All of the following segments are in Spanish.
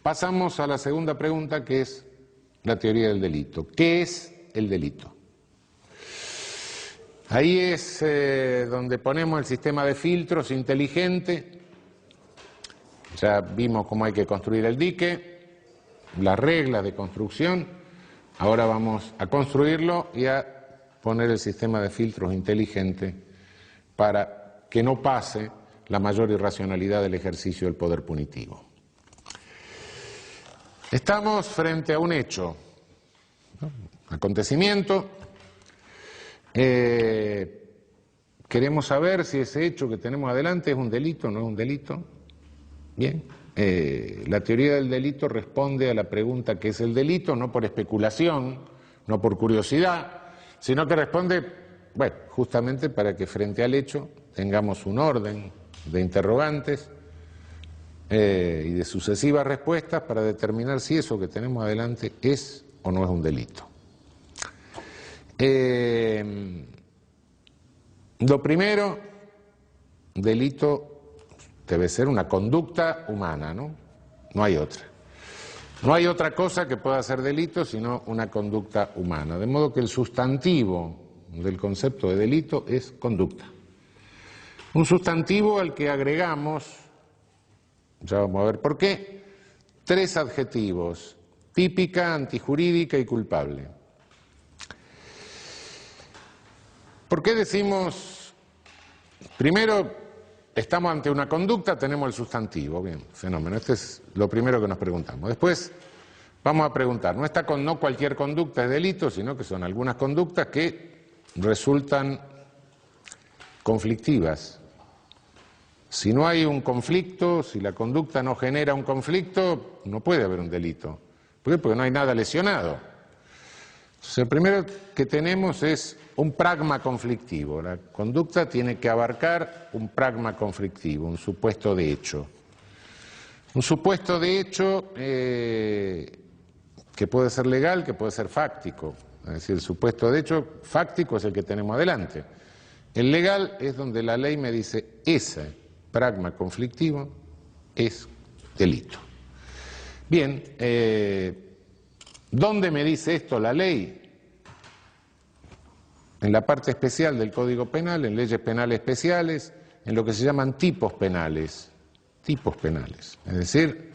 Pasamos a la segunda pregunta, que es la teoría del delito. ¿Qué es el delito? Ahí es donde ponemos el sistema de filtros inteligente. Ya vimos cómo hay que construir el dique, las reglas de construcción. Ahora vamos a construirlo y a poner el sistema de filtros inteligente para que no pase la mayor irracionalidad del ejercicio del poder punitivo. Estamos frente a un hecho, ¿no? Acontecimiento. Queremos saber si ese hecho que tenemos adelante es un delito o no es un delito. Bien, la teoría del delito responde a la pregunta ¿qué es el delito? No por especulación, no por curiosidad, sino que responde, bueno, justamente para que frente al hecho tengamos un orden de interrogantes y de sucesivas respuestas para determinar si eso que tenemos adelante es o no es un delito. Lo primero, delito debe ser una conducta humana, ¿no? No hay otra. No hay otra cosa que pueda ser delito sino una conducta humana. De modo que el sustantivo del concepto de delito es conducta. Un sustantivo al que agregamos, ya vamos a ver por qué, 3 adjetivos: típica, antijurídica y culpable. ¿Por qué decimos, primero, estamos ante una conducta, tenemos el sustantivo? Bien, fenómeno, este es lo primero que nos preguntamos. Después vamos a preguntar, no cualquier conducta es delito, sino que son algunas conductas que resultan conflictivas. Si no hay un conflicto, si la conducta no genera un conflicto, no puede haber un delito. ¿Por qué? Porque no hay nada lesionado. Entonces, el primero que tenemos es un pragma conflictivo. La conducta tiene que abarcar un pragma conflictivo, un supuesto de hecho. Un supuesto de hecho que puede ser legal, que puede ser fáctico. Es decir, el supuesto de hecho fáctico es el que tenemos adelante. El legal es donde la ley me dice ese pragma conflictivo es delito. Bien, ¿dónde me dice esto la ley? En la parte especial del Código Penal, en leyes penales especiales, en lo que se llaman tipos penales. Tipos penales. Es decir,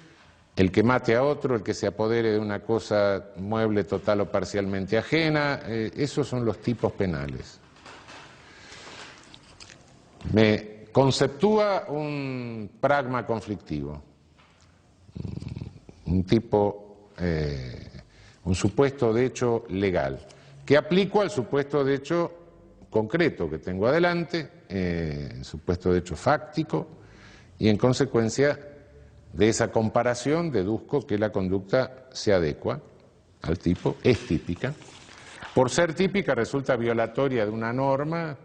el que mate a otro, el que se apodere de una cosa mueble total o parcialmente ajena, esos son los tipos penales. Me conceptúa un pragma conflictivo, un tipo, un supuesto de hecho legal, que aplico al supuesto de hecho concreto que tengo adelante, supuesto de hecho fáctico, y en consecuencia de esa comparación deduzco que la conducta se adecua al tipo, es típica. Por ser típica resulta violatoria de una norma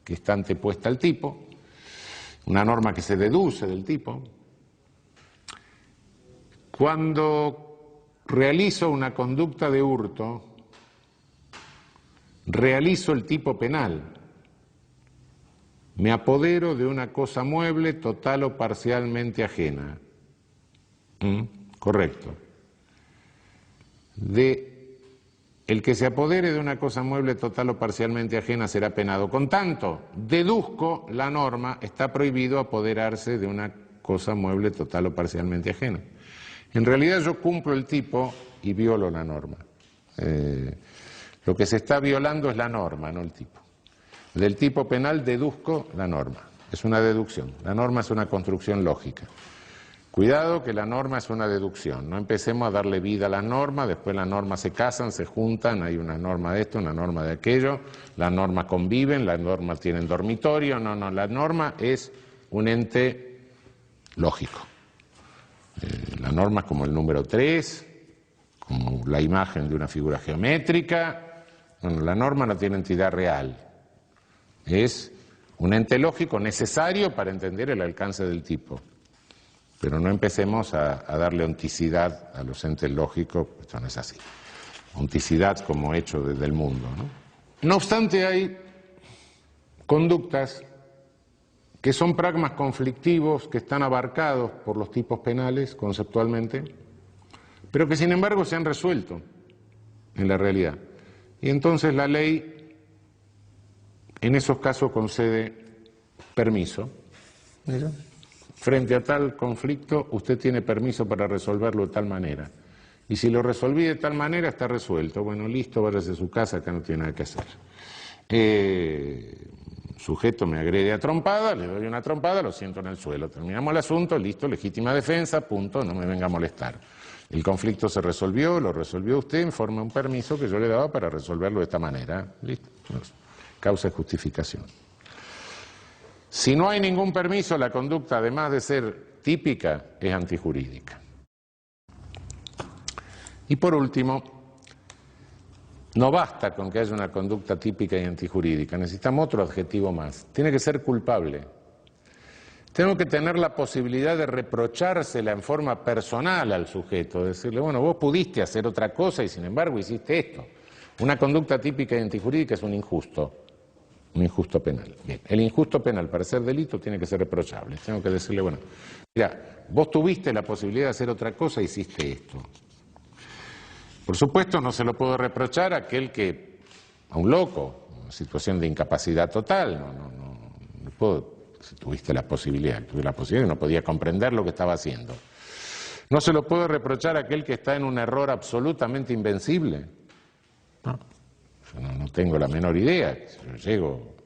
que está antepuesta al tipo, una norma que se deduce del tipo. Cuando realizo una conducta de hurto, realizo el tipo penal. Me apodero de una cosa mueble total o parcialmente ajena. Correcto. El que se apodere de una cosa mueble total o parcialmente ajena será penado. Con tanto, deduzco la norma, está prohibido apoderarse de una cosa mueble total o parcialmente ajena. En realidad yo cumplo el tipo y violo la norma. Lo que se está violando es la norma, no el tipo. Del tipo penal deduzco la norma. Es una deducción. La norma es una construcción lógica. Cuidado que la norma es una deducción. No empecemos a darle vida a las normas, después las normas se casan, se juntan, hay una norma de esto, una norma de aquello, las normas conviven, las normas tienen dormitorio. No, la norma es un ente lógico. La norma es como el número 3, como la imagen de una figura geométrica. Bueno, la norma no tiene entidad real. Es un ente lógico necesario para entender el alcance del tipo. Pero no empecemos a darle onticidad a los entes lógicos, esto no es así. Onticidad como hecho desde el mundo, ¿no? No obstante, hay conductas que son pragmas conflictivos, que están abarcados por los tipos penales conceptualmente, pero que sin embargo se han resuelto en la realidad. Y entonces la ley en esos casos concede permiso. ¿Mira? Frente a tal conflicto, usted tiene permiso para resolverlo de tal manera. Y si lo resolví de tal manera, está resuelto. Bueno, listo, váyase a su casa, acá no tiene nada que hacer. Sujeto me agrede a trompada, le doy una trompada, lo siento en el suelo. Terminamos el asunto, listo, legítima defensa, punto, no me venga a molestar. El conflicto se resolvió, lo resolvió usted en forma de un permiso que yo le daba para resolverlo de esta manera. Listo, causa de justificación. Si no hay ningún permiso, la conducta, además de ser típica, es antijurídica. Y por último, no basta con que haya una conducta típica y antijurídica, necesitamos otro adjetivo más. Tiene que ser culpable. Tengo que tener la posibilidad de reprochársela en forma personal al sujeto, decirle, bueno, vos pudiste hacer otra cosa y sin embargo hiciste esto. Una conducta típica y antijurídica es un injusto penal. Bien, el injusto penal para ser delito tiene que ser reprochable. Tengo que decirle, bueno, mira, vos tuviste la posibilidad de hacer otra cosa e hiciste esto. Por supuesto, no se lo puedo reprochar a aquel que, a un loco, en situación de incapacidad total, no puedo, si tuviste la posibilidad, no podía comprender lo que estaba haciendo. No se lo puedo reprochar a aquel que está en un error absolutamente invencible. No, yo no tengo la menor idea. Yo llego,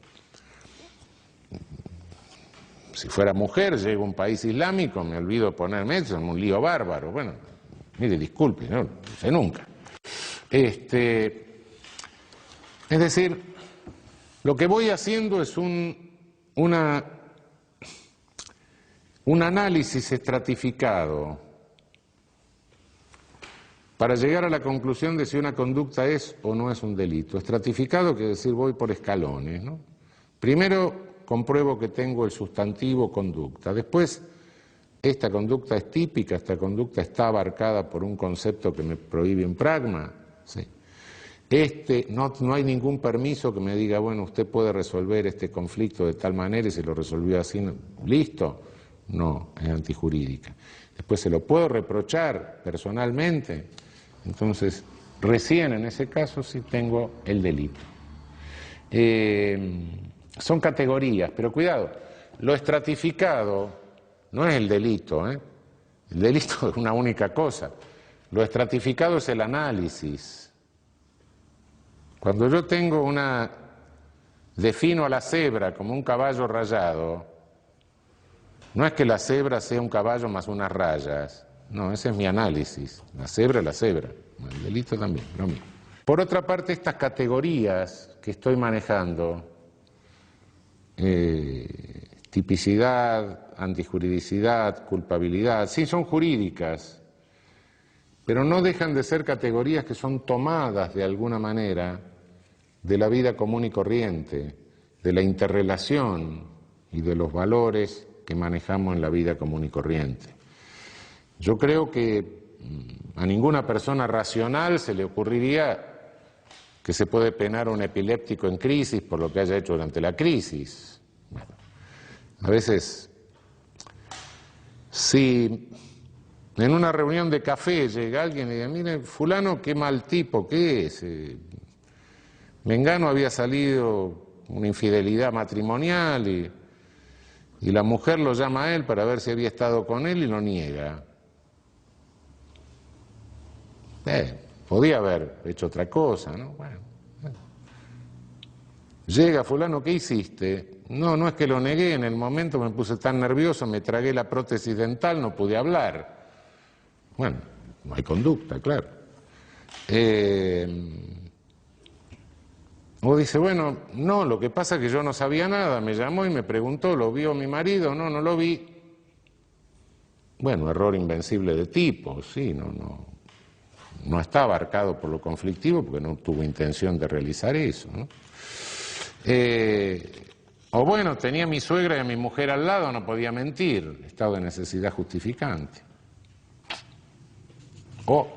si fuera mujer, llego a un país islámico, me olvido ponerme eso, en un lío bárbaro. Bueno, mire, disculpe, no sé nunca. Es decir, lo que voy haciendo es un análisis estratificado para llegar a la conclusión de si una conducta es o no es un delito. Estratificado quiere decir voy por escalones, ¿no? Primero compruebo que tengo el sustantivo conducta, después esta conducta es típica, esta conducta está abarcada por un concepto que me prohíbe un pragma, sí. No hay ningún permiso que me diga, bueno, usted puede resolver este conflicto de tal manera y se lo resolvió así, listo. No, es antijurídica. Después se lo puedo reprochar personalmente, entonces recién en ese caso sí tengo el delito. Son categorías, pero cuidado, lo estratificado no es el delito, ¿eh? El delito es una única cosa, lo estratificado es el análisis. Cuando yo defino a la cebra como un caballo rayado, no es que la cebra sea un caballo más unas rayas, no, ese es mi análisis, la cebra es la cebra, el delito también, lo mismo. Por otra parte, estas categorías que estoy manejando, tipicidad, antijuridicidad, culpabilidad, sí son jurídicas, pero no dejan de ser categorías que son tomadas de alguna manera de la vida común y corriente, de la interrelación y de los valores que manejamos en la vida común y corriente. Yo creo que a ninguna persona racional se le ocurriría que se puede penar a un epiléptico en crisis por lo que haya hecho durante la crisis. Bueno, a veces, si en una reunión de café llega alguien y dice, mire, fulano, qué mal tipo, ¿qué es? Mengano había salido una infidelidad matrimonial y la mujer lo llama a él para ver si había estado con él y lo niega. Podía haber hecho otra cosa, ¿no? Bueno. Llega fulano, ¿qué hiciste? No es que lo negué, en el momento me puse tan nervioso, me tragué la prótesis dental, no pude hablar. Bueno, no hay conducta, claro. O dice, bueno, no, lo que pasa es que yo no sabía nada, me llamó y me preguntó, ¿lo vio mi marido? No lo vi. Bueno, error invencible de tipo, sí, no está abarcado por lo conflictivo porque no tuvo intención de realizar eso, ¿no? O bueno, tenía a mi suegra y a mi mujer al lado, no podía mentir, estado de necesidad justificante. O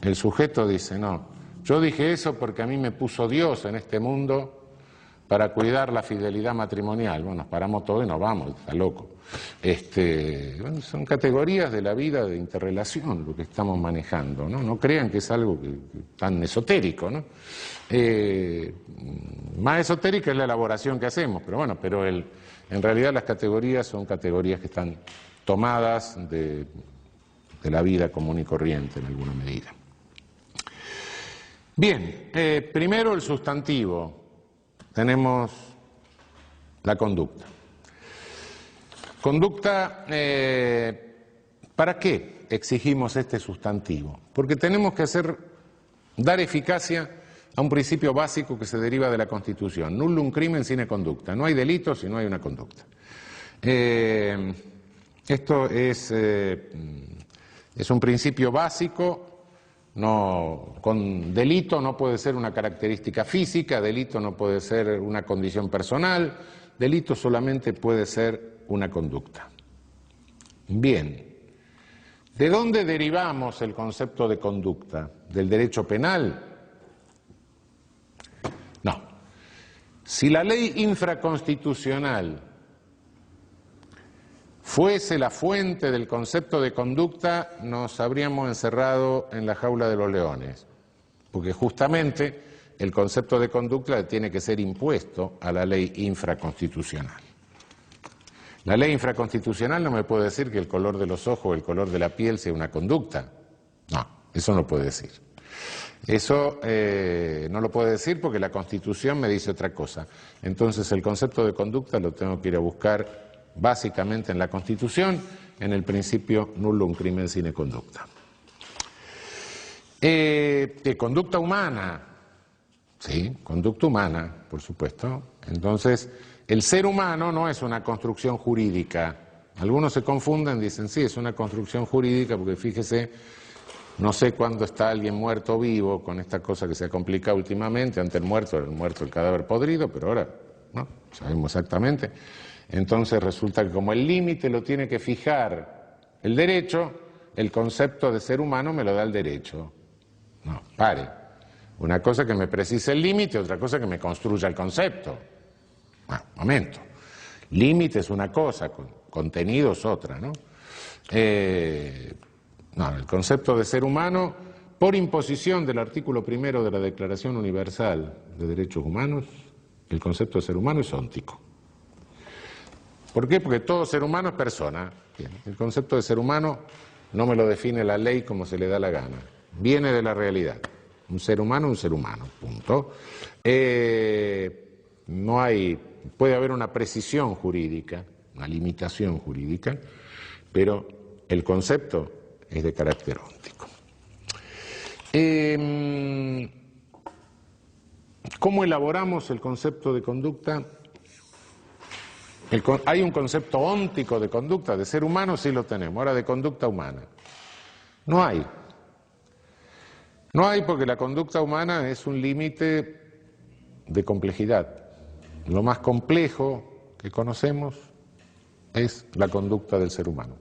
el sujeto dice, no, yo dije eso porque a mí me puso Dios en este mundo para cuidar la fidelidad matrimonial. Bueno, nos paramos todos y nos vamos, está loco. Bueno, son categorías de la vida de interrelación lo que estamos manejando, ¿no? No crean que es algo tan esotérico, ¿no? Más esotérica es la elaboración que hacemos, pero bueno, en realidad las categorías son categorías que están tomadas de la vida común y corriente en alguna medida. Bien, primero el sustantivo. Tenemos la conducta. Conducta, ¿para qué exigimos este sustantivo? Porque tenemos que dar eficacia a un principio básico que se deriva de la Constitución. Nullum crimen sine conducta. No hay delito si no hay una conducta. Esto es un principio básico. Con delito no puede ser una característica física, delito no puede ser una condición personal, delito solamente puede ser una conducta. Bien, ¿de dónde derivamos el concepto de conducta? ¿Del derecho penal? No. Si la ley infraconstitucional fuese la fuente del concepto de conducta, nos habríamos encerrado en la jaula de los leones, porque justamente el concepto de conducta tiene que ser impuesto a la ley infraconstitucional. La ley infraconstitucional no me puede decir que el color de los ojos o el color de la piel sea una conducta. No, eso no puede decir. Eso no lo puede decir porque la Constitución me dice otra cosa. Entonces el concepto de conducta lo tengo que ir a buscar básicamente en la Constitución, en el principio nullum crimen sine conducta. Conducta humana, sí, conducta humana, por supuesto. Entonces, el ser humano no es una construcción jurídica. Algunos se confunden, dicen, sí, es una construcción jurídica, porque fíjese, no sé cuándo está alguien muerto o vivo, con esta cosa que se ha complicado últimamente. Ante el muerto era el muerto, el cadáver podrido, pero ahora no sabemos exactamente. Entonces resulta que como el límite lo tiene que fijar el derecho, el concepto de ser humano me lo da el derecho. No, pare. Una cosa que me precise el límite, otra cosa que me construya el concepto. Bueno, momento. Límite es una cosa, contenido es otra, ¿no? No, el concepto de ser humano, por imposición del artículo 1 de la Declaración Universal de Derechos Humanos, el concepto de ser humano es óntico. ¿Por qué? Porque todo ser humano es persona. Bien, el concepto de ser humano no me lo define la ley como se le da la gana. Viene de la realidad. Un ser humano, punto. Puede haber una precisión jurídica, una limitación jurídica, pero el concepto es de carácter óntico. ¿Cómo elaboramos el concepto de conducta? Hay un concepto óntico de conducta, de ser humano sí lo tenemos, ahora de conducta humana. No hay. No hay porque la conducta humana es un límite de complejidad. Lo más complejo que conocemos es la conducta del ser humano.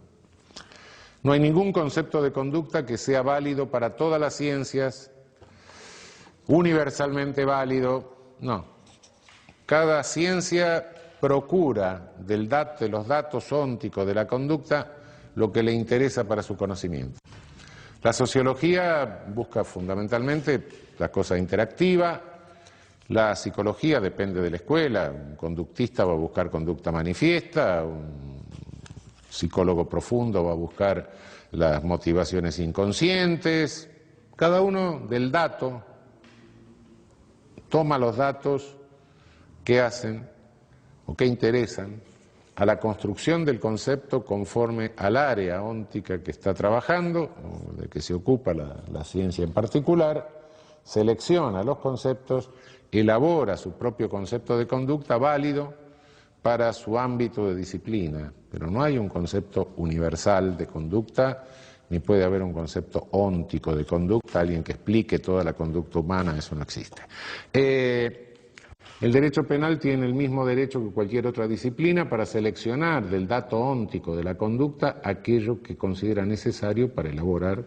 No hay ningún concepto de conducta que sea válido para todas las ciencias, universalmente válido, no. Cada ciencia procura de los datos ónticos de la conducta lo que le interesa para su conocimiento. La sociología busca fundamentalmente la cosa interactiva, la psicología depende de la escuela, un conductista va a buscar conducta manifiesta, un psicólogo profundo va a buscar las motivaciones inconscientes, cada uno del dato toma los datos que hacen o que interesan a la construcción del concepto conforme al área óntica que está trabajando, o de que se ocupa la ciencia en particular, selecciona los conceptos, elabora su propio concepto de conducta válido para su ámbito de disciplina, pero no hay un concepto universal de conducta, ni puede haber un concepto óntico de conducta, alguien que explique toda la conducta humana, eso no existe. El derecho penal tiene el mismo derecho que cualquier otra disciplina para seleccionar del dato óntico de la conducta aquello que considera necesario para elaborar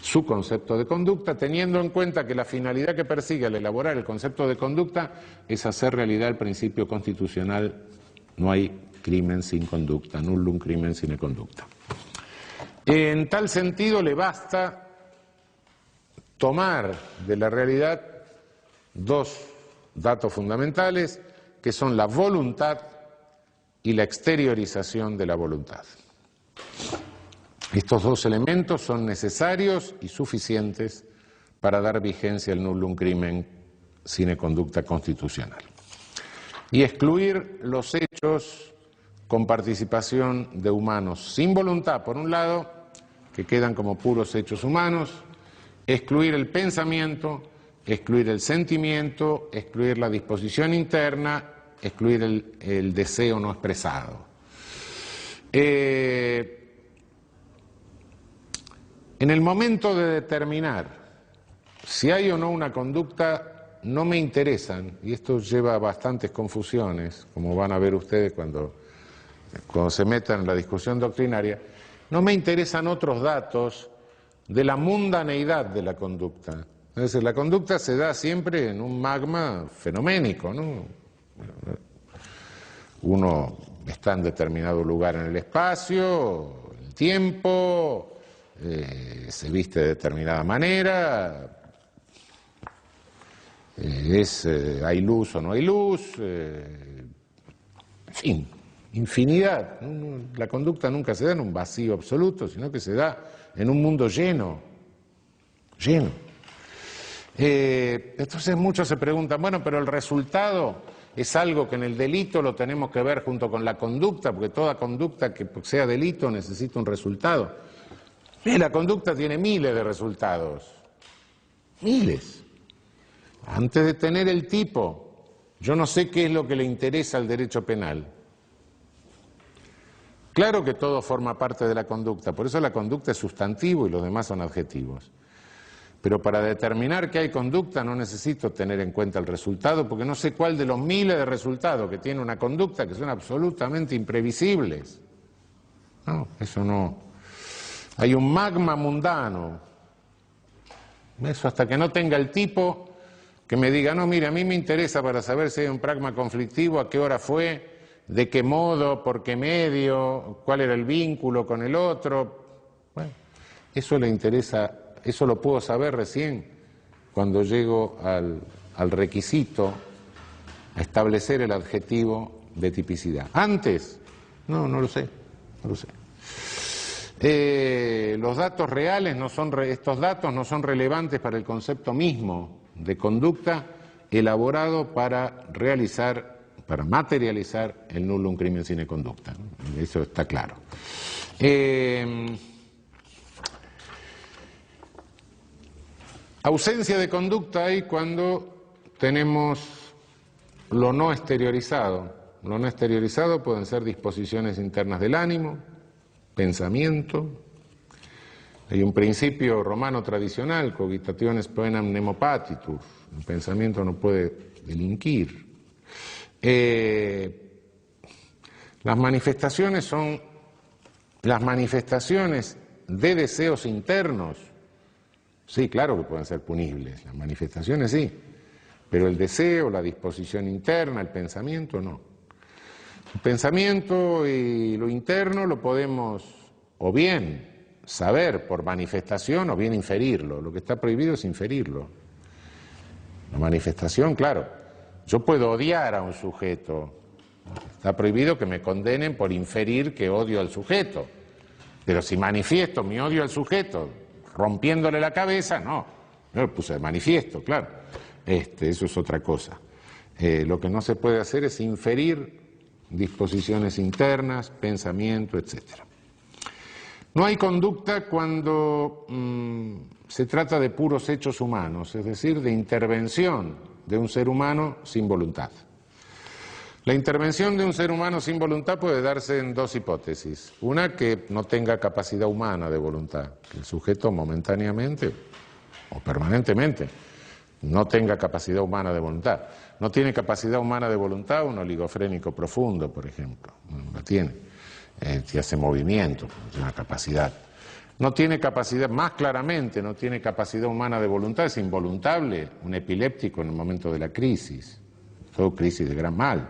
su concepto de conducta, teniendo en cuenta que la finalidad que persigue al elaborar el concepto de conducta es hacer realidad el principio constitucional: no hay crimen sin conducta, nullum crimen sine conducta. En tal sentido, le basta tomar de la realidad dos datos fundamentales, que son la voluntad y la exteriorización de la voluntad. Estos dos elementos son necesarios y suficientes para dar vigencia al nullum crimen sine conducta constitucional. Y excluir los hechos con participación de humanos sin voluntad, por un lado, que quedan como puros hechos humanos, excluir el pensamiento, excluir el sentimiento, excluir la disposición interna, excluir el deseo no expresado. En el momento de determinar si hay o no una conducta, no me interesan, y esto lleva a bastantes confusiones, como van a ver ustedes cuando se metan en la discusión doctrinaria, no me interesan otros datos de la mundaneidad de la conducta. Es decir, la conducta se da siempre en un magma fenoménico, ¿no? Uno está en determinado lugar en el espacio, el tiempo, se viste de determinada manera, hay luz o no hay luz, en fin, infinidad. La conducta nunca se da en un vacío absoluto, sino que se da en un mundo lleno. Entonces muchos se preguntan, bueno, pero el resultado es algo que en el delito lo tenemos que ver junto con la conducta, porque toda conducta que sea delito necesita un resultado. La conducta tiene miles de resultados, miles. Antes de tener el tipo, yo no sé qué es lo que le interesa al derecho penal. Claro que todo forma parte de la conducta, por eso la conducta es sustantivo y los demás son adjetivos. Pero para determinar que hay conducta no necesito tener en cuenta el resultado, porque no sé cuál de los miles de resultados que tiene una conducta que son absolutamente imprevisibles. No, eso no. Hay un magma mundano. Eso hasta que no tenga el tipo que me diga, no, mire, a mí me interesa para saber si hay un pragma conflictivo, a qué hora fue, de qué modo, por qué medio, cuál era el vínculo con el otro. Bueno, eso le interesa, eso lo puedo saber recién cuando llego al requisito a establecer el adjetivo de tipicidad. Antes, no lo sé. Los datos reales estos datos no son relevantes para el concepto mismo de conducta elaborado para materializar el nullum crimen sine conducta. Eso está claro. Ausencia de conducta hay cuando tenemos lo no exteriorizado. Lo no exteriorizado pueden ser disposiciones internas del ánimo, pensamiento. Hay un principio romano tradicional, cogitationes poenam nemo patitur. El pensamiento no puede delinquir. Las manifestaciones son las manifestaciones de deseos internos. Sí, claro que pueden ser punibles, las manifestaciones sí, pero el deseo, la disposición interna, el pensamiento no. El pensamiento y lo interno lo podemos o bien saber por manifestación o bien inferirlo. Lo que está prohibido es inferirlo. La manifestación, claro, yo puedo odiar a un sujeto. Está prohibido que me condenen por inferir que odio al sujeto. Pero si manifiesto mi odio al sujeto rompiéndole la cabeza, no. Yo lo puse de manifiesto, claro. Eso es otra cosa. Lo que no se puede hacer es inferir disposiciones internas, pensamiento, etc. No hay conducta cuando se trata de puros hechos humanos, es decir, de intervención de un ser humano sin voluntad. La intervención de un ser humano sin voluntad puede darse en dos hipótesis. Una, que no tenga capacidad humana de voluntad, que el sujeto momentáneamente o permanentemente no tenga capacidad humana de voluntad. No tiene capacidad humana de voluntad un oligofrénico profundo, por ejemplo. No la tiene. Si hace movimiento, tiene una capacidad. No tiene capacidad, más claramente, no tiene capacidad humana de voluntad, es involuntable, un epiléptico en el momento de la crisis, todo crisis de gran mal.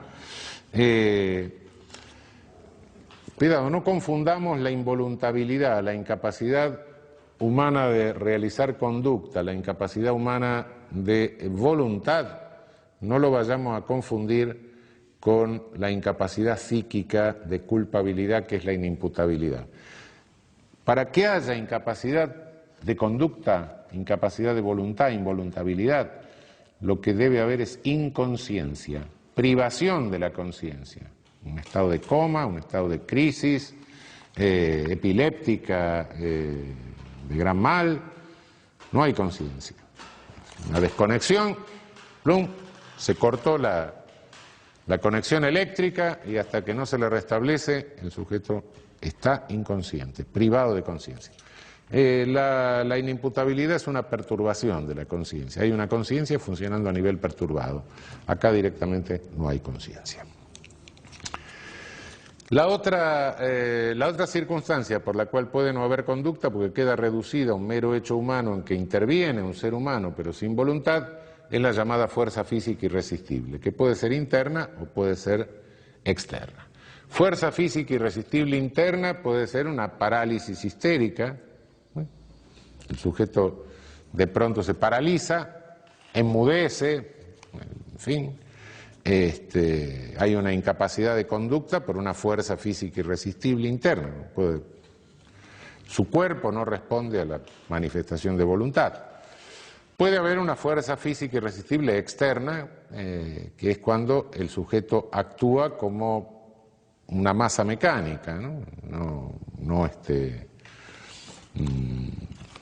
Cuidado, no confundamos la involuntabilidad, la incapacidad humana de realizar conducta, la incapacidad humana de voluntad, no lo vayamos a confundir con la incapacidad psíquica de culpabilidad, que es la inimputabilidad. Para que haya incapacidad de conducta, incapacidad de voluntad, involuntabilidad, lo que debe haber es inconsciencia, privación de la conciencia, un estado de coma, un estado de crisis epiléptica, de gran mal, no hay conciencia. Una desconexión, plum, se cortó la conexión eléctrica y hasta que no se le restablece el sujeto está inconsciente, privado de conciencia. La inimputabilidad es una perturbación de la conciencia. Hay una conciencia funcionando a nivel perturbado. Acá directamente no hay conciencia. La otra circunstancia por la cual puede no haber conducta, porque queda reducida a un mero hecho humano en que interviene un ser humano pero sin voluntad, es la llamada fuerza física irresistible, que puede ser interna o puede ser externa. Fuerza física irresistible interna puede ser una parálisis histérica. El sujeto de pronto se paraliza, enmudece, en fin, hay una incapacidad de conducta por una fuerza física irresistible interna. Su cuerpo no responde a la manifestación de voluntad. Puede haber una fuerza física irresistible externa, que es cuando el sujeto actúa como una masa mecánica, ¿no?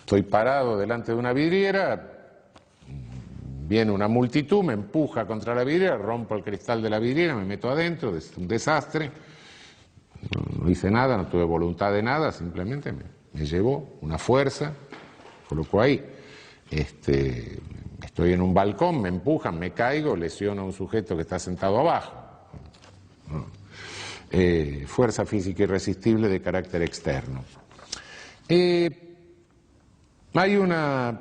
Estoy parado delante de una vidriera, viene una multitud, me empuja contra la vidriera, rompo el cristal de la vidriera, me meto adentro, es un desastre, no hice nada, no tuve voluntad de nada, simplemente me llevó una fuerza, colocó ahí. Estoy en un balcón, me empujan, me caigo, lesiono a un sujeto que está sentado abajo. Fuerza física irresistible de carácter externo. Hay una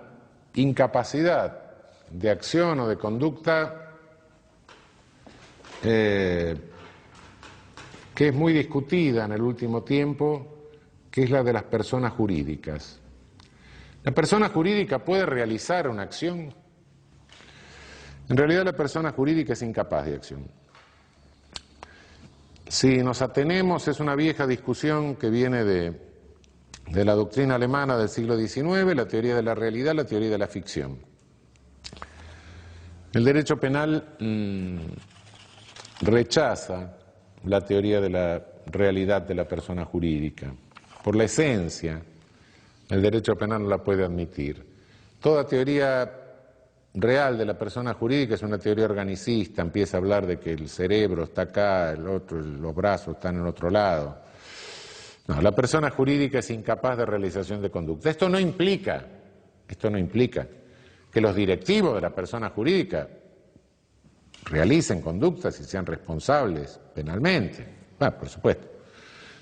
incapacidad de acción o de conducta que es muy discutida en el último tiempo, que es la de las personas jurídicas. ¿La persona jurídica puede realizar una acción? En realidad la persona jurídica es incapaz de acción. Si nos atenemos, es una vieja discusión que viene de la doctrina alemana del siglo XIX, la teoría de la realidad, la teoría de la ficción. El derecho penal rechaza la teoría de la realidad de la persona jurídica. Por la esencia, el derecho penal no la puede admitir. Toda teoría real de la persona jurídica es una teoría organicista, empieza a hablar de que el cerebro está acá, los brazos están en otro lado. No, la persona jurídica es incapaz de realización de conducta. Esto no implica que los directivos de la persona jurídica realicen conductas y sean responsables penalmente. Bueno, por supuesto.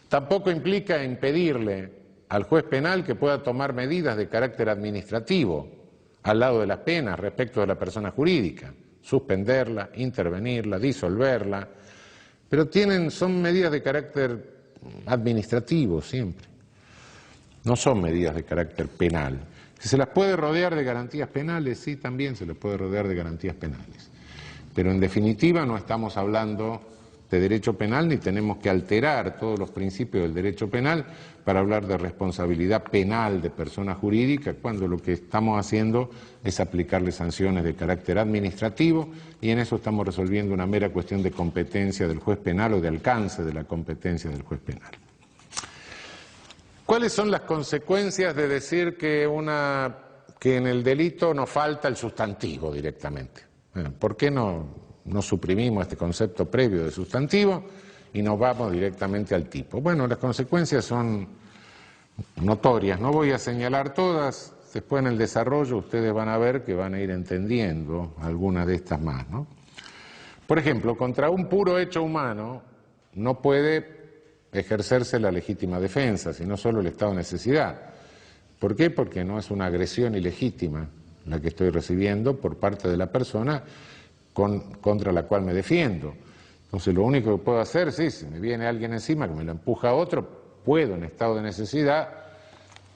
Tampoco implica impedirle al juez penal que pueda tomar medidas de carácter administrativo al lado de las penas respecto de la persona jurídica, suspenderla, intervenirla, disolverla, pero son medidas de carácter administrativo siempre, no son medidas de carácter penal. Si se las puede rodear de garantías penales, sí, también se les puede rodear de garantías penales, pero en definitiva no estamos hablando de derecho penal ni tenemos que alterar todos los principios del derecho penal para hablar de responsabilidad penal de persona jurídica, cuando lo que estamos haciendo es aplicarle sanciones de carácter administrativo y en eso estamos resolviendo una mera cuestión de competencia del juez penal o de alcance de la competencia del juez penal. ¿Cuáles son las consecuencias de decir que en el delito nos falta el sustantivo directamente? Bueno, ¿por qué no suprimimos este concepto previo de sustantivo y nos vamos directamente al tipo? Bueno, las consecuencias son notorias, no voy a señalar todas, después en el desarrollo ustedes van a ver que van a ir entendiendo algunas de estas más, ¿no? Por ejemplo, contra un puro hecho humano no puede ejercerse la legítima defensa, sino solo el estado de necesidad. ¿Por qué? Porque no es una agresión ilegítima la que estoy recibiendo por parte de la persona contra la cual me defiendo. Entonces lo único que puedo hacer, sí, si me viene alguien encima que me lo empuja a otro, puedo en estado de necesidad,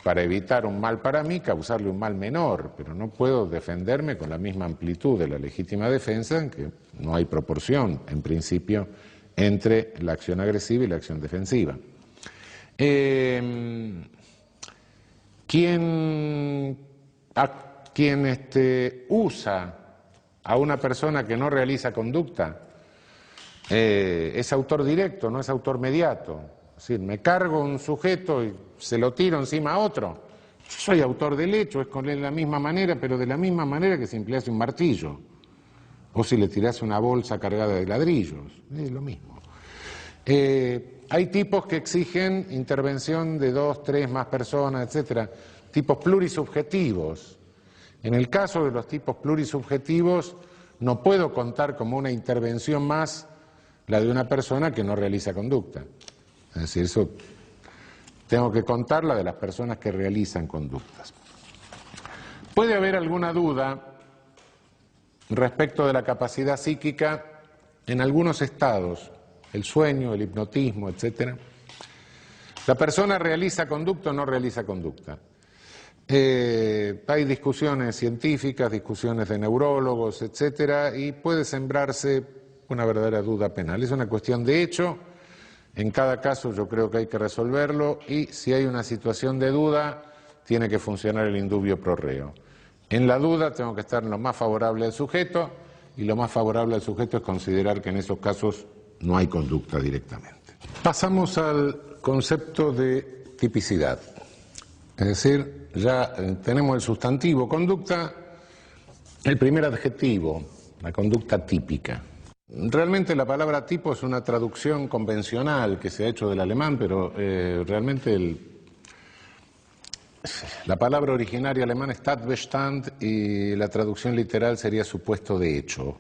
para evitar un mal para mí, causarle un mal menor, pero no puedo defenderme con la misma amplitud de la legítima defensa, en que no hay proporción, en principio, entre la acción agresiva y la acción defensiva. Quien usa a una persona que no realiza conducta es autor directo, no es autor mediato. Es decir, me cargo un sujeto y se lo tiro encima a otro. Yo soy autor del hecho, es con él de la misma manera, pero de la misma manera que si emplease un martillo o si le tirase una bolsa cargada de ladrillos, es lo mismo. Hay tipos que exigen intervención de 2, 3 más personas, etcétera, tipos plurisubjetivos. En el caso de los tipos plurisubjetivos no puedo contar como una intervención más la de una persona que no realiza conducta. Es decir, eso tengo que contar la de las personas que realizan conductas. Puede haber alguna duda respecto de la capacidad psíquica en algunos estados, el sueño, el hipnotismo, etcétera. ¿La persona realiza conducta o no realiza conducta? Hay discusiones científicas, discusiones de neurólogos, etcétera, y puede sembrarse una verdadera duda penal. Es una cuestión de hecho. En cada caso yo creo que hay que resolverlo y si hay una situación de duda tiene que funcionar el indubio pro reo. En la duda tengo que estar en lo más favorable al sujeto y lo más favorable al sujeto es considerar que en esos casos no hay conducta directamente. Pasamos al concepto de tipicidad. Es decir, ya tenemos el sustantivo conducta, el primer adjetivo, la conducta típica. Realmente la palabra tipo es una traducción convencional que se ha hecho del alemán, pero realmente la palabra originaria alemana es Tatbestand y la traducción literal sería supuesto de hecho.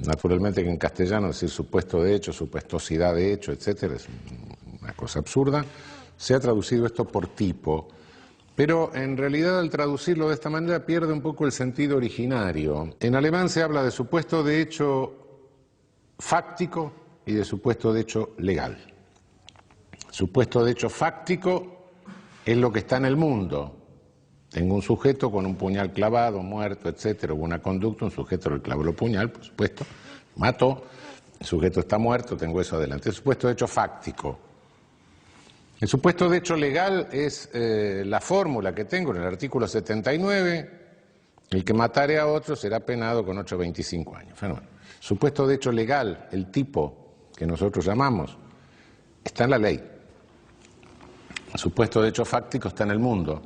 Naturalmente que en castellano decir supuesto de hecho, supuestosidad de hecho, etcétera, es una cosa absurda. Se ha traducido esto por tipo, pero en realidad al traducirlo de esta manera pierde un poco el sentido originario. En alemán se habla de supuesto de hecho fáctico y de supuesto de hecho legal. Supuesto de hecho fáctico es lo que está en el mundo. Tengo un sujeto con un puñal clavado, muerto, etcétera, hubo una conducta, un sujeto le clavó el puñal, por supuesto, mató, el sujeto está muerto, tengo eso adelante. El supuesto de hecho fáctico. El supuesto de hecho legal es la fórmula que tengo en el artículo 79, el que matare a otro será penado con 8 a 25 años. Fenómeno. Supuesto de hecho legal, el tipo que nosotros llamamos, está en la ley. El supuesto de hecho fáctico está en el mundo.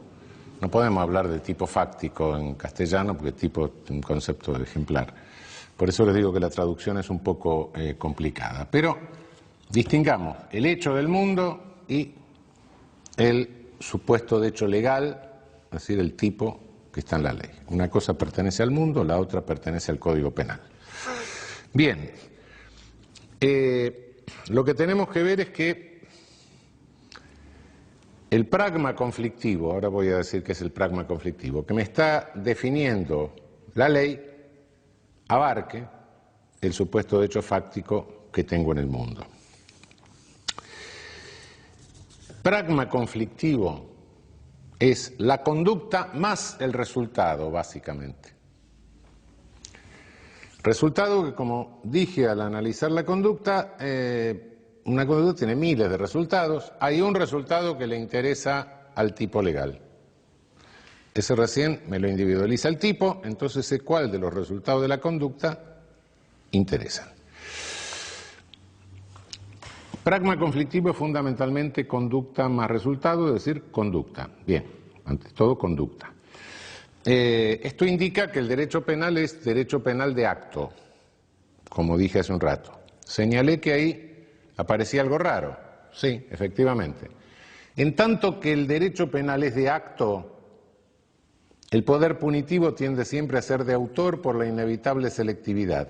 No podemos hablar de tipo fáctico en castellano porque tipo es un concepto ejemplar. Por eso les digo que la traducción es un poco complicada. Pero distingamos el hecho del mundo y el supuesto de hecho legal, es decir, el tipo que está en la ley. Una cosa pertenece al mundo, la otra pertenece al Código Penal. Bien, lo que tenemos que ver es que el pragma conflictivo, ahora voy a decir qué es el pragma conflictivo, que me está definiendo la ley, abarque el supuesto de hecho fáctico que tengo en el mundo. Pragma conflictivo es la conducta más el resultado, básicamente. Resultado que, como dije al analizar la conducta, una conducta tiene miles de resultados. Hay un resultado que le interesa al tipo legal. Ese recién me lo individualiza el tipo, entonces sé cuál de los resultados de la conducta interesan. Pragma conflictivo es fundamentalmente conducta más resultado, es decir, conducta. Bien, ante todo conducta. Esto indica que el derecho penal es derecho penal de acto, como dije hace un rato. Señalé que ahí aparecía algo raro. Sí, efectivamente. En tanto que el derecho penal es de acto, el poder punitivo tiende siempre a ser de autor por la inevitable selectividad.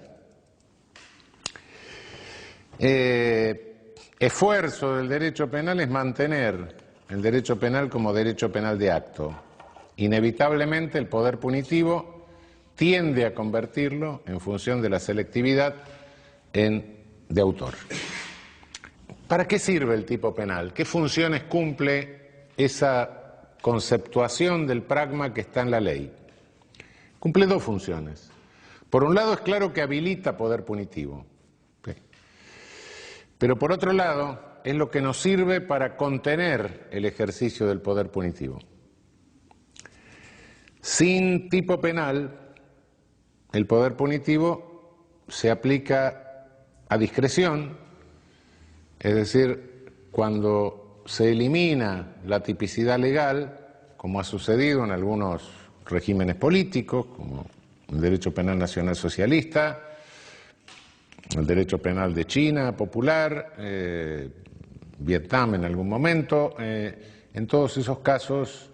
Esfuerzo del derecho penal es mantener el derecho penal como derecho penal de acto. Inevitablemente el poder punitivo tiende a convertirlo, en función de la selectividad, en de autor. ¿Para qué sirve el tipo penal? ¿Qué funciones cumple esa conceptuación del pragma que está en la ley? Cumple dos funciones. Por un lado, es claro que habilita poder punitivo. ¿Sí? Pero por otro lado, es lo que nos sirve para contener el ejercicio del poder punitivo. Sin tipo penal, el poder punitivo se aplica a discreción, es decir, cuando se elimina la tipicidad legal, como ha sucedido en algunos regímenes políticos, como el derecho penal nacional socialista, el derecho penal de China popular, Vietnam en algún momento, en todos esos casos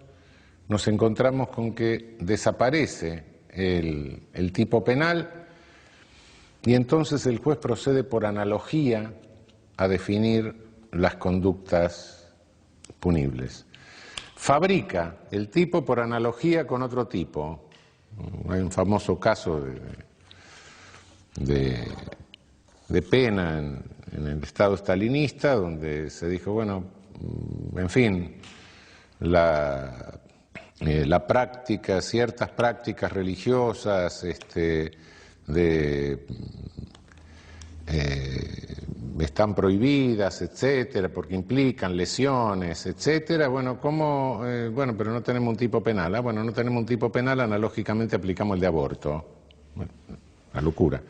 nos encontramos con que desaparece el tipo penal y entonces el juez procede por analogía a definir las conductas punibles. Fabrica el tipo por analogía con otro tipo. Hay un famoso caso de pena en el Estado stalinista, donde se dijo, bueno, en fin, la práctica, ciertas prácticas religiosas están prohibidas, etcétera, porque implican lesiones, etcétera. Bueno, ¿cómo? Bueno, pero no tenemos un tipo penal. Bueno, no tenemos un tipo penal, analógicamente aplicamos el de aborto. Bueno, la locura.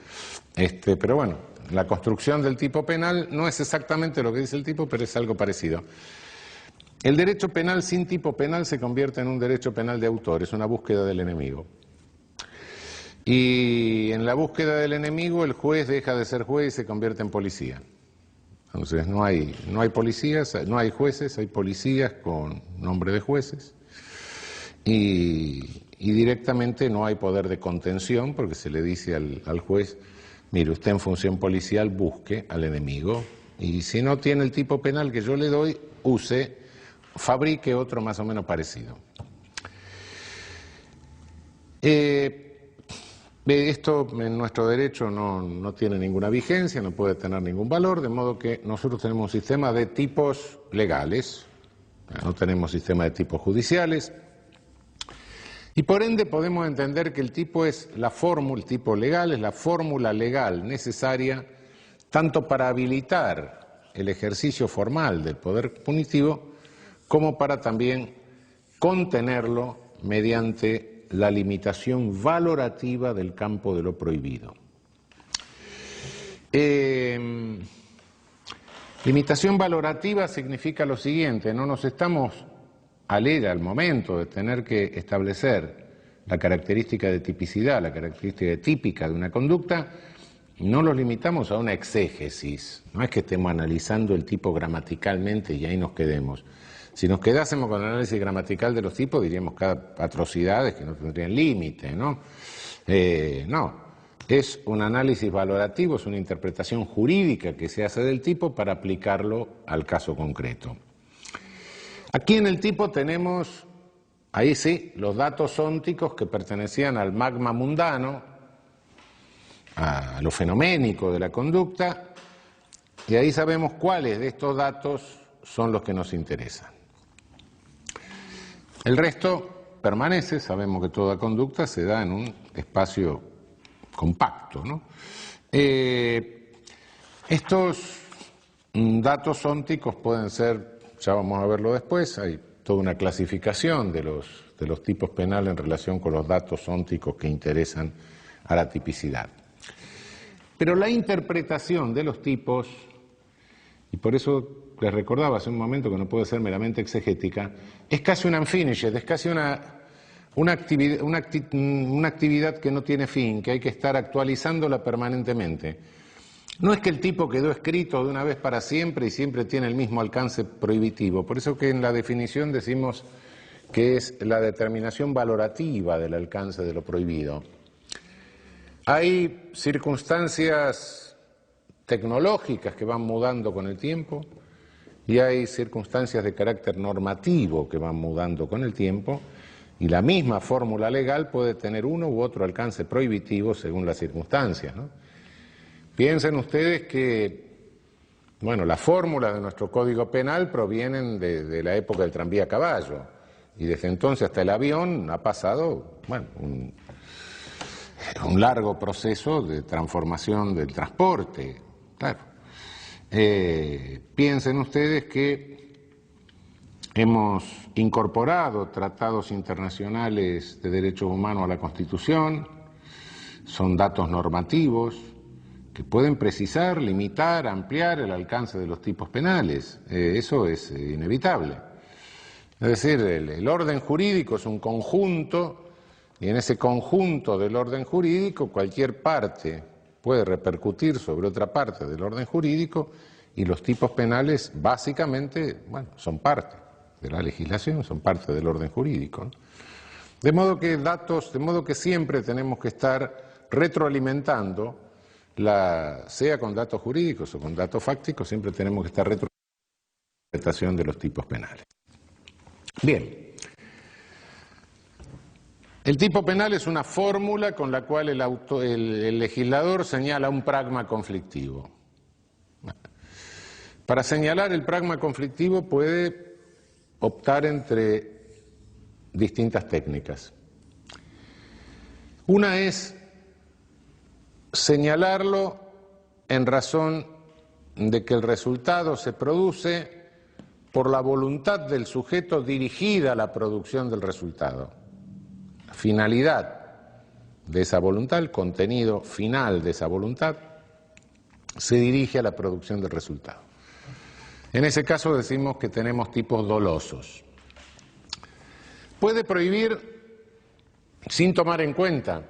Pero bueno, la construcción del tipo penal no es exactamente lo que dice el tipo, pero es algo parecido. El derecho penal sin tipo penal se convierte en un derecho penal de autor, es una búsqueda del enemigo. Y en la búsqueda del enemigo el juez deja de ser juez y se convierte en policía. Entonces no hay policías, no hay jueces, hay policías con nombre de jueces y directamente no hay poder de contención porque se le dice al juez, mire, usted en función policial busque al enemigo y si no tiene el tipo penal que yo le doy, fabrique otro más o menos parecido. Esto en nuestro derecho no tiene ninguna vigencia, no puede tener ningún valor, de modo que nosotros tenemos un sistema de tipos legales, no tenemos sistema de tipos judiciales, y por ende podemos entender que el tipo es el tipo legal es la fórmula legal necesaria tanto para habilitar el ejercicio formal del poder punitivo como para también contenerlo mediante la limitación valorativa del campo de lo prohibido. Limitación valorativa significa lo siguiente, no nos estamos al momento de tener que establecer la característica de tipicidad, la característica típica de una conducta, no lo limitamos a una exégesis, no es que estemos analizando el tipo gramaticalmente y ahí nos quedemos. Si nos quedásemos con el análisis gramatical de los tipos, diríamos cada atrocidades que no tendrían límite, ¿no? No, es un análisis valorativo, es una interpretación jurídica que se hace del tipo para aplicarlo al caso concreto. Aquí en el tipo tenemos, ahí sí, los datos ónticos que pertenecían al magma mundano, a lo fenoménico de la conducta, y ahí sabemos cuáles de estos datos son los que nos interesan. El resto permanece, sabemos que toda conducta se da en un espacio compacto, ¿no? Estos datos ónticos pueden ser, ya vamos a verlo después, hay toda una clasificación de los tipos penales en relación con los datos ónticos que interesan a la tipicidad. Pero la interpretación de los tipos, y por eso les recordaba hace un momento que no puede ser meramente exegética, es casi una unfinished, es casi una actividad que no tiene fin, que hay que estar actualizándola permanentemente. No es que el tipo quedó escrito de una vez para siempre y siempre tiene el mismo alcance prohibitivo, por eso que en la definición decimos que es la determinación valorativa del alcance de lo prohibido. Hay circunstancias tecnológicas que van mudando con el tiempo y hay circunstancias de carácter normativo que van mudando con el tiempo, y la misma fórmula legal puede tener uno u otro alcance prohibitivo según las circunstancias, ¿no? Piensen ustedes que, bueno, las fórmulas de nuestro Código Penal provienen de la época del tranvía a caballo, y desde entonces hasta el avión ha pasado, bueno, un largo proceso de transformación del transporte, claro. Piensen ustedes que hemos incorporado tratados internacionales de derechos humanos a la Constitución, son datos normativos que pueden precisar, limitar, ampliar el alcance de los tipos penales, eso es inevitable. Es decir, el orden jurídico es un conjunto, y en ese conjunto del orden jurídico cualquier parte puede repercutir sobre otra parte del orden jurídico, y los tipos penales básicamente, bueno, son parte de la legislación, son parte del orden jurídico, ¿no? De modo que siempre tenemos que estar retroalimentando, sea con datos jurídicos o con datos fácticos, siempre tenemos que estar retroalimentando la interpretación de los tipos penales. Bien. El tipo penal es una fórmula con la cual el legislador señala un pragma conflictivo. Para señalar el pragma conflictivo puede optar entre distintas técnicas. Una es señalarlo en razón de que el resultado se produce por la voluntad del sujeto dirigida a la producción del resultado. La finalidad de esa voluntad, el contenido final de esa voluntad, se dirige a la producción del resultado. En ese caso decimos que tenemos tipos dolosos. Puede prohibir sin tomar en cuenta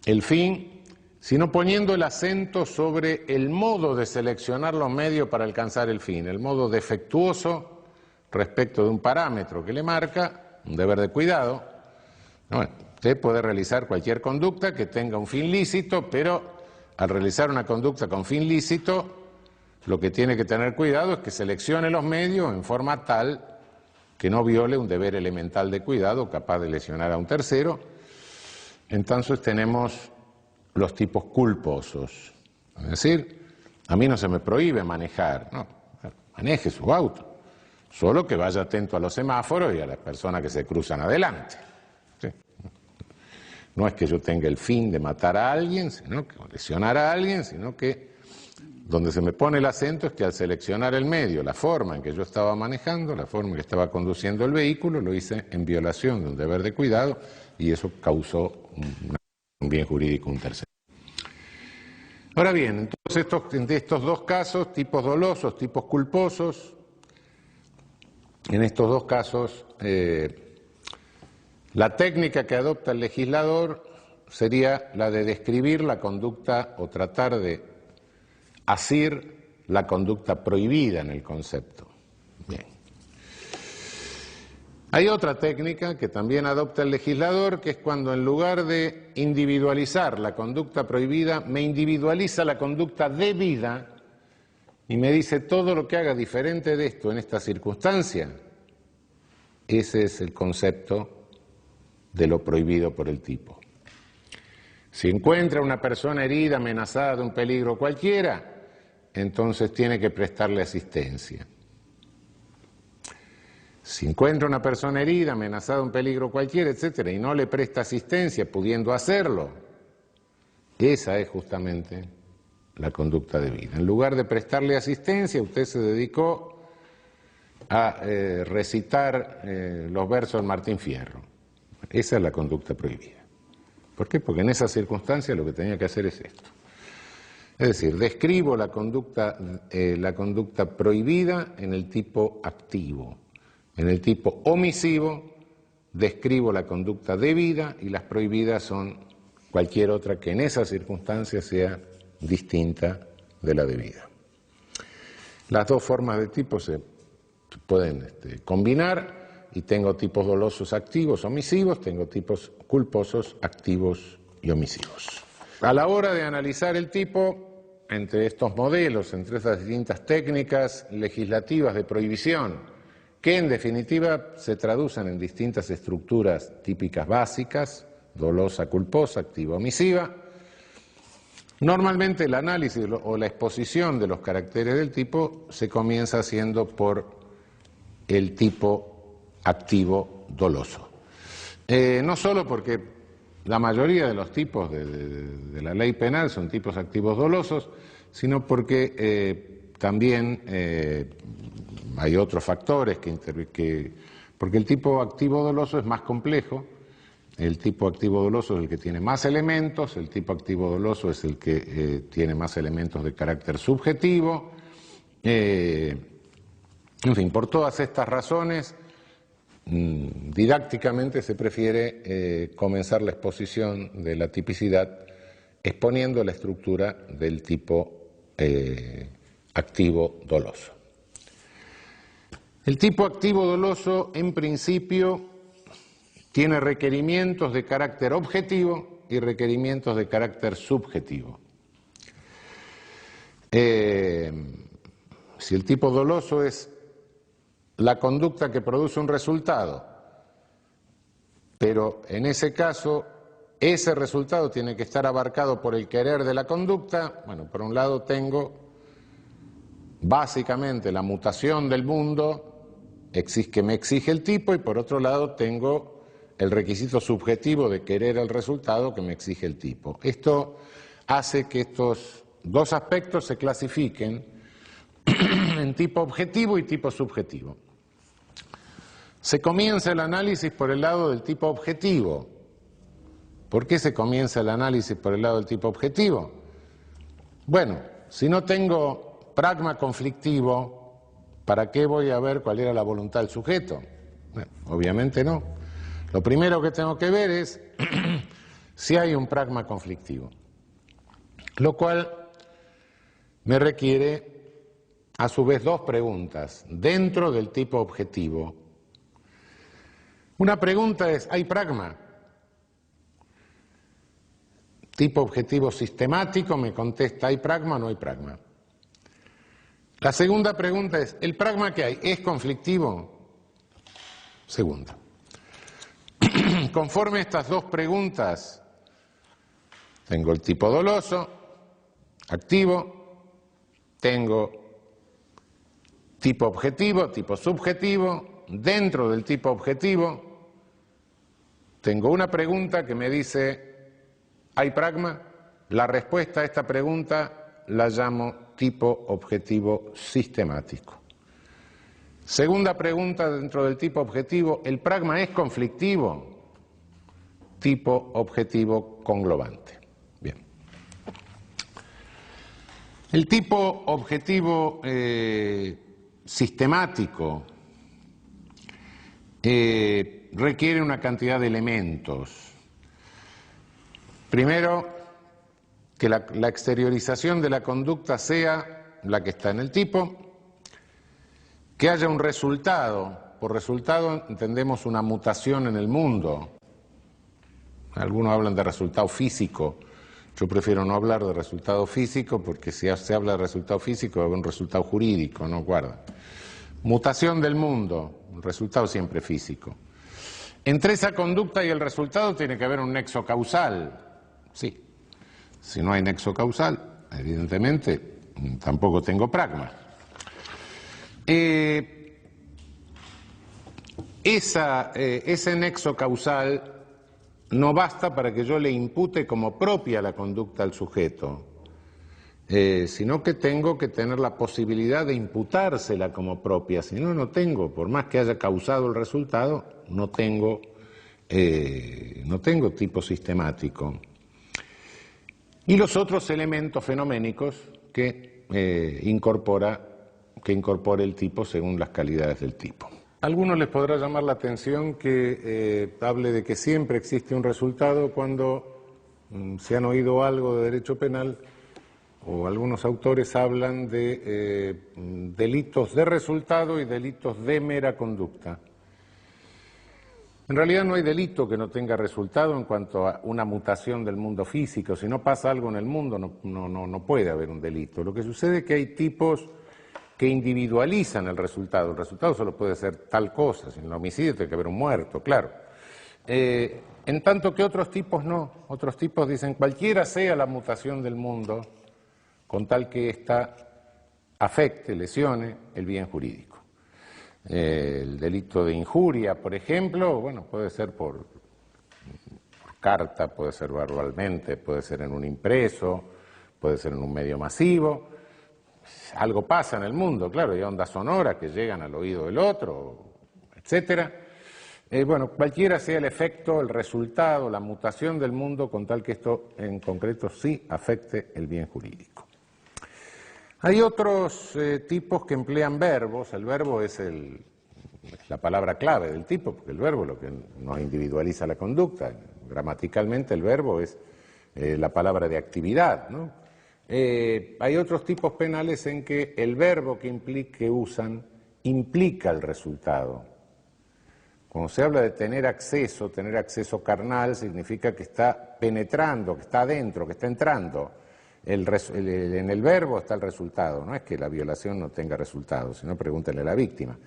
el fin, sino poniendo el acento sobre el modo de seleccionar los medios para alcanzar el fin, el modo defectuoso respecto de un parámetro que le marca un deber de cuidado. Bueno, usted puede realizar cualquier conducta que tenga un fin lícito, pero al realizar una conducta con fin lícito, lo que tiene que tener cuidado es que seleccione los medios en forma tal que no viole un deber elemental de cuidado capaz de lesionar a un tercero. Entonces tenemos los tipos culposos. Es decir, a mí no se me prohíbe manejar, no, maneje su auto, solo que vaya atento a los semáforos y a las personas que se cruzan adelante. ¿Sí? No es que yo tenga el fin de matar a alguien, sino que lesionar a alguien, sino que donde se me pone el acento es que al seleccionar el medio, la forma en que yo estaba manejando, la forma en que estaba conduciendo el vehículo, lo hice en violación de un deber de cuidado y eso causó un bien jurídico a un tercero. Ahora bien, entonces de estos dos casos, tipos dolosos, tipos culposos, en estos dos casos la técnica que adopta el legislador sería la de describir la conducta o tratar de asir la conducta prohibida en el concepto. Bien. Hay otra técnica que también adopta el legislador, que es cuando en lugar de individualizar la conducta prohibida, me individualiza la conducta debida y me dice todo lo que haga diferente de esto en esta circunstancia. Ese es el concepto de lo prohibido por el tipo. Si encuentra una persona herida, amenazada de un peligro cualquiera, entonces tiene que prestarle asistencia. Si encuentra una persona herida, amenazada de un peligro cualquiera, etcétera, y no le presta asistencia, pudiendo hacerlo, esa es justamente la conducta debida. En lugar de prestarle asistencia, usted se dedicó a recitar los versos de Martín Fierro. Esa es la conducta prohibida. ¿Por qué? Porque en esa circunstancia lo que tenía que hacer es esto. Es decir, describo la conducta prohibida en el tipo activo. En el tipo omisivo describo la conducta debida y las prohibidas son cualquier otra que en esa circunstancia sea distinta de la debida. Las dos formas de tipo se pueden combinar y tengo tipos dolosos activos, omisivos, tengo tipos culposos activos y omisivos. A la hora de analizar el tipo, entre estos modelos, entre estas distintas técnicas legislativas de prohibición, que en definitiva se traducen en distintas estructuras típicas básicas, dolosa, culposa, activa, omisiva. Normalmente el análisis o la exposición de los caracteres del tipo se comienza haciendo por el tipo activo doloso. No solo porque la mayoría de los tipos de la ley penal son tipos activos dolosos, sino porque también hay otros factores porque el tipo activo doloso es más complejo. El tipo activo doloso es el que tiene más elementos, el tipo activo doloso es el que tiene más elementos de carácter subjetivo. En fin, por todas estas razones, didácticamente se prefiere comenzar la exposición de la tipicidad exponiendo la estructura del tipo activo doloso. El tipo activo doloso, en principio, tiene requerimientos de carácter objetivo y requerimientos de carácter subjetivo. Si el tipo doloso es la conducta que produce un resultado, pero en ese caso ese resultado tiene que estar abarcado por el querer de la conducta, bueno, por un lado tengo básicamente la mutación del mundo que me exige el tipo, y por otro lado tengo el requisito subjetivo de querer el resultado que me exige el tipo. Esto hace que estos dos aspectos se clasifiquen en tipo objetivo y tipo subjetivo. Se comienza el análisis por el lado del tipo objetivo. ¿Por qué se comienza el análisis por el lado del tipo objetivo? Bueno, si no tengo pragma conflictivo, ¿para qué voy a ver cuál era la voluntad del sujeto? Bueno, obviamente no. Lo primero que tengo que ver es si hay un pragma conflictivo, lo cual me requiere a su vez dos preguntas dentro del tipo objetivo. Una pregunta es, ¿hay pragma? Tipo objetivo sistemático me contesta, ¿hay pragma o no hay pragma? La segunda pregunta es, ¿el pragma que hay es conflictivo? Segunda. Conforme a estas dos preguntas, tengo el tipo doloso, activo, tengo tipo objetivo, tipo subjetivo. Dentro del tipo objetivo tengo una pregunta que me dice, ¿hay pragma? La respuesta a esta pregunta la llamo tipo objetivo sistemático. Segunda pregunta dentro del tipo objetivo, ¿el pragma es conflictivo? Tipo objetivo conglobante. Bien. El tipo objetivo sistemático requiere una cantidad de elementos. Primero, que la exteriorización de la conducta sea la que está en el tipo, que haya un resultado. Por resultado entendemos una mutación en el mundo. Algunos hablan de resultado físico. Yo prefiero no hablar de resultado físico porque si se habla de resultado físico va a haber un resultado jurídico, ¿no? Guarda. Mutación del mundo, un resultado siempre físico. Entre esa conducta y el resultado tiene que haber un nexo causal. Sí. Si no hay nexo causal, evidentemente tampoco tengo pragma. Ese nexo causal no basta para que yo le impute como propia la conducta al sujeto, sino que tengo que tener la posibilidad de imputársela como propia. Si no, no tengo, por más que haya causado el resultado, no tengo tipo sistemático. Y los otros elementos fenoménicos que incorpore el tipo según las calidades del tipo. A algunos les podrá llamar la atención que hable de que siempre existe un resultado cuando se han oído algo de derecho penal, o algunos autores hablan de delitos de resultado y delitos de mera conducta. En realidad no hay delito que no tenga resultado en cuanto a una mutación del mundo físico. Si no pasa algo en el mundo, no puede haber un delito. Lo que sucede es que hay tipos que individualizan el resultado. El resultado solo puede ser tal cosa. Si en el homicidio tiene que haber un muerto, claro. En tanto que otros tipos no. Otros tipos dicen cualquiera sea la mutación del mundo, con tal que ésta afecte, lesione el bien jurídico. El delito de injuria, por ejemplo, bueno, puede ser por carta, puede ser verbalmente, puede ser en un impreso, puede ser en un medio masivo. Algo pasa en el mundo, claro, hay ondas sonoras que llegan al oído del otro, etcétera. Bueno, cualquiera sea el efecto, el resultado, la mutación del mundo, con tal que esto en concreto sí afecte el bien jurídico. Hay otros tipos que emplean verbos. El verbo es la palabra clave del tipo, porque el verbo es lo que nos individualiza la conducta. Gramaticalmente el verbo es la palabra de actividad, ¿no? Hay otros tipos penales en que el verbo que usan implica el resultado. Cuando se habla de tener acceso carnal significa que está penetrando, que está adentro, que está entrando. En el verbo está el resultado, no es que la violación no tenga resultado, sino pregúntenle a la víctima.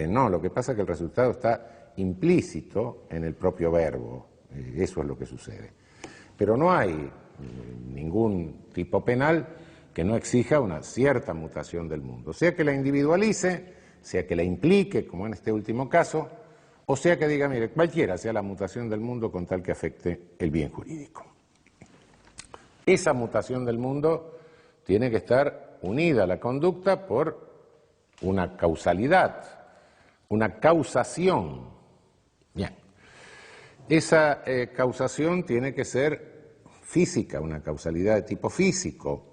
No, lo que pasa es que el resultado está implícito en el propio verbo, eso es lo que sucede. Pero no hay ningún tipo penal que no exija una cierta mutación del mundo, sea que la individualice, sea que la implique, como en este último caso, o sea que diga, mire, cualquiera sea la mutación del mundo con tal que afecte el bien jurídico. Esa mutación del mundo tiene que estar unida a la conducta por una causalidad, una causación. Bien. Esa causación tiene que ser física, una causalidad de tipo físico.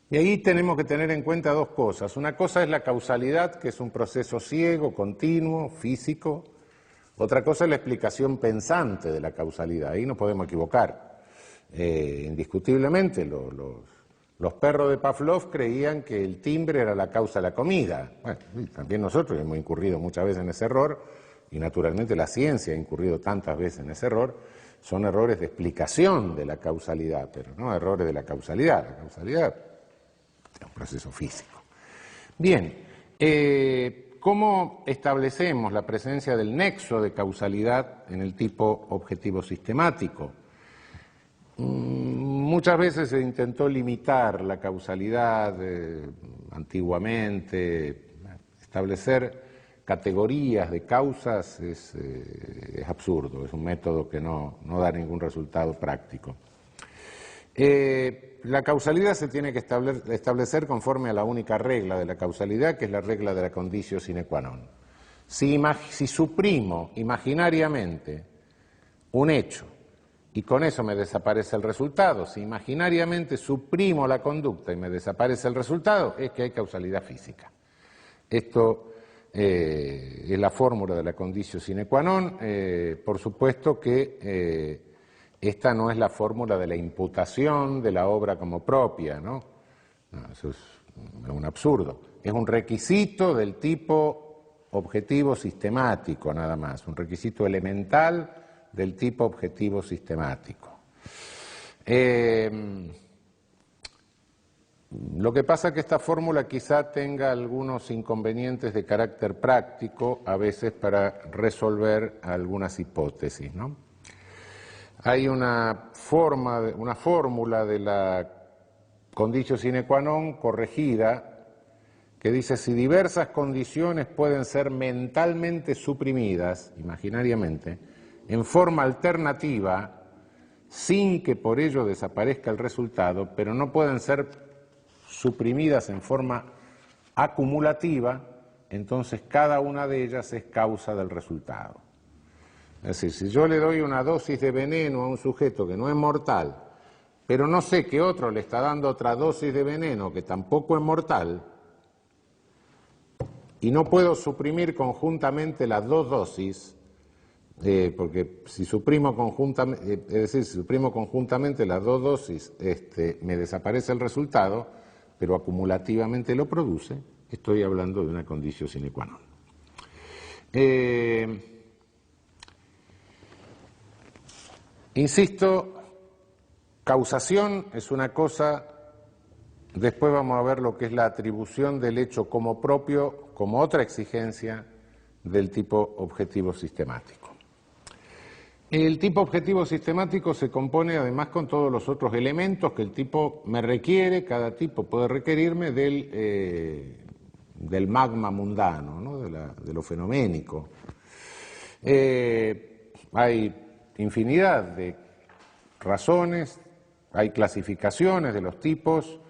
Y ahí tenemos que tener en cuenta dos cosas. Una cosa es la causalidad, que es un proceso ciego, continuo, físico. Otra cosa es la explicación pensante de la causalidad. Ahí no podemos equivocar. Indiscutiblemente los perros de Pavlov creían que el timbre era la causa de la comida. Bueno, también nosotros hemos incurrido muchas veces en ese error, y naturalmente la ciencia ha incurrido tantas veces en ese error. Son errores de explicación de la causalidad, pero no errores de la causalidad. La causalidad es un proceso físico. Bien, ¿cómo establecemos la presencia del nexo de causalidad en el tipo objetivo sistemático? Muchas veces se intentó limitar la causalidad antiguamente, establecer categorías de causas es absurdo, es un método que no da ningún resultado práctico. La causalidad se tiene que establecer conforme a la única regla de la causalidad, que es la regla de la conditio sine qua non. Si suprimo imaginariamente un hecho y con eso me desaparece el resultado, si imaginariamente suprimo la conducta y me desaparece el resultado, es que hay causalidad física. Esto es la fórmula de la conditio sine qua non. Por supuesto que esta no es la fórmula de la imputación de la obra como propia, ¿no? No, eso es un absurdo. Es un requisito del tipo objetivo sistemático, nada más, un requisito elemental del tipo objetivo sistemático. Lo que pasa es que esta fórmula quizá tenga algunos inconvenientes de carácter práctico, a veces para resolver algunas hipótesis, ¿no? Hay una fórmula de la conditio sine qua non corregida que dice: si diversas condiciones pueden ser mentalmente suprimidas, imaginariamente, en forma alternativa, sin que por ello desaparezca el resultado, pero no pueden ser suprimidas en forma acumulativa, entonces cada una de ellas es causa del resultado. Es decir, si yo le doy una dosis de veneno a un sujeto que no es mortal, pero no sé que otro le está dando otra dosis de veneno que tampoco es mortal, y no puedo suprimir conjuntamente las dos dosis, porque si suprimo conjuntamente las dos dosis, me desaparece el resultado, pero acumulativamente lo produce. Estoy hablando de una conditio sine qua non. Insisto, causación es una cosa, después vamos a ver lo que es la atribución del hecho como propio, como otra exigencia del tipo objetivo sistemático. El tipo objetivo sistemático se compone además con todos los otros elementos que el tipo me requiere, cada tipo puede requerirme del magma mundano, ¿no? de lo fenoménico. Hay infinidad de razones, hay clasificaciones de los tipos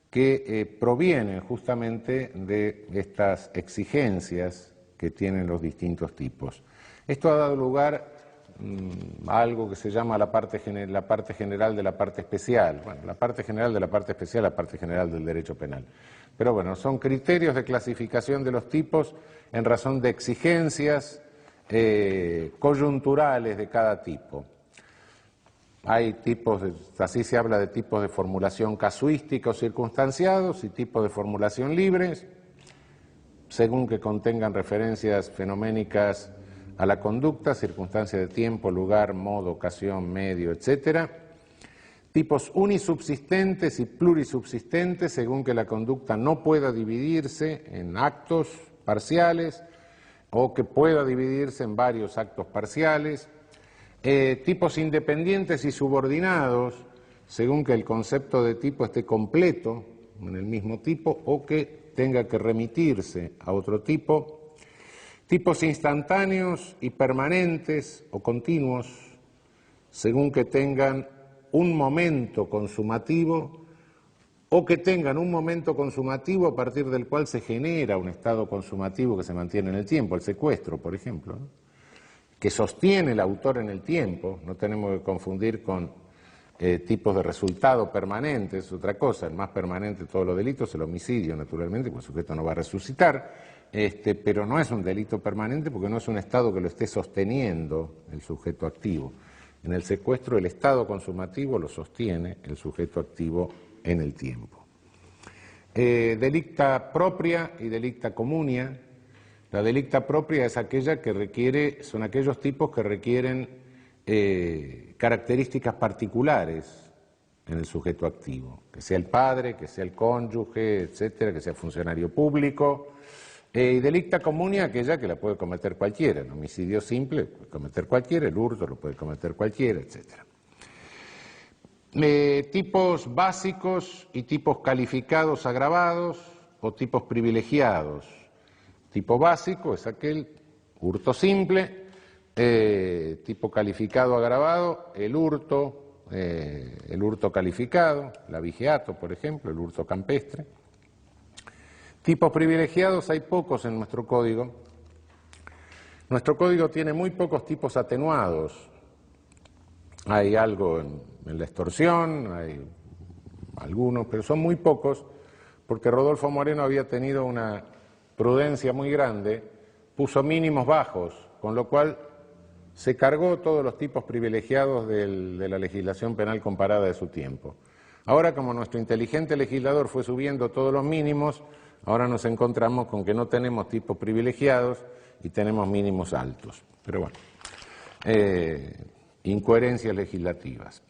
que provienen justamente de estas exigencias que tienen los distintos tipos. Esto ha dado lugar a algo que se llama la parte general de la parte especial. Bueno, la parte general de la parte especial, la parte general del derecho penal. Pero bueno, son criterios de clasificación de los tipos en razón de exigencias coyunturales de cada tipo. Hay tipos, así se habla de tipos de formulación casuística o circunstanciados y tipos de formulación libres, según que contengan referencias fenoménicas a la conducta, circunstancia de tiempo, lugar, modo, ocasión, medio, etc. Tipos unisubsistentes y plurisubsistentes, según que la conducta no pueda dividirse en actos parciales o que pueda dividirse en varios actos parciales. Tipos independientes y subordinados, según que el concepto de tipo esté completo en el mismo tipo o que tenga que remitirse a otro tipo. Tipos instantáneos y permanentes o continuos, según que tengan un momento consumativo o que tengan un momento consumativo a partir del cual se genera un estado consumativo que se mantiene en el tiempo, el secuestro, por ejemplo, ¿no? Que sostiene el autor en el tiempo, no tenemos que confundir con tipos de resultado permanentes, es otra cosa, el más permanente de todos los delitos es el homicidio, naturalmente, porque el sujeto no va a resucitar, pero no es un delito permanente porque no es un estado que lo esté sosteniendo el sujeto activo. En el secuestro el estado consumativo lo sostiene el sujeto activo en el tiempo. Delicta propia y delicta comunia. La delicta propia es aquella que requiere, son aquellos tipos que requieren características particulares en el sujeto activo, que sea el padre, que sea el cónyuge, etcétera, que sea funcionario público. Y delicta comunia aquella que la puede cometer cualquiera, el homicidio simple lo puede cometer cualquiera, el hurto lo puede cometer cualquiera, etcétera. Tipos básicos y tipos calificados agravados o tipos privilegiados. Tipo básico es aquel hurto simple, tipo calificado agravado, el hurto calificado, el abigeato, por ejemplo, el hurto campestre. Tipos privilegiados hay pocos en nuestro código. Nuestro código tiene muy pocos tipos atenuados. Hay algo en la extorsión, hay algunos, pero son muy pocos, porque Rodolfo Moreno había tenido una prudencia muy grande, puso mínimos bajos, con lo cual se cargó todos los tipos privilegiados de la legislación penal comparada de su tiempo. Ahora, como nuestro inteligente legislador fue subiendo todos los mínimos, ahora nos encontramos con que no tenemos tipos privilegiados y tenemos mínimos altos. Pero bueno, incoherencias legislativas.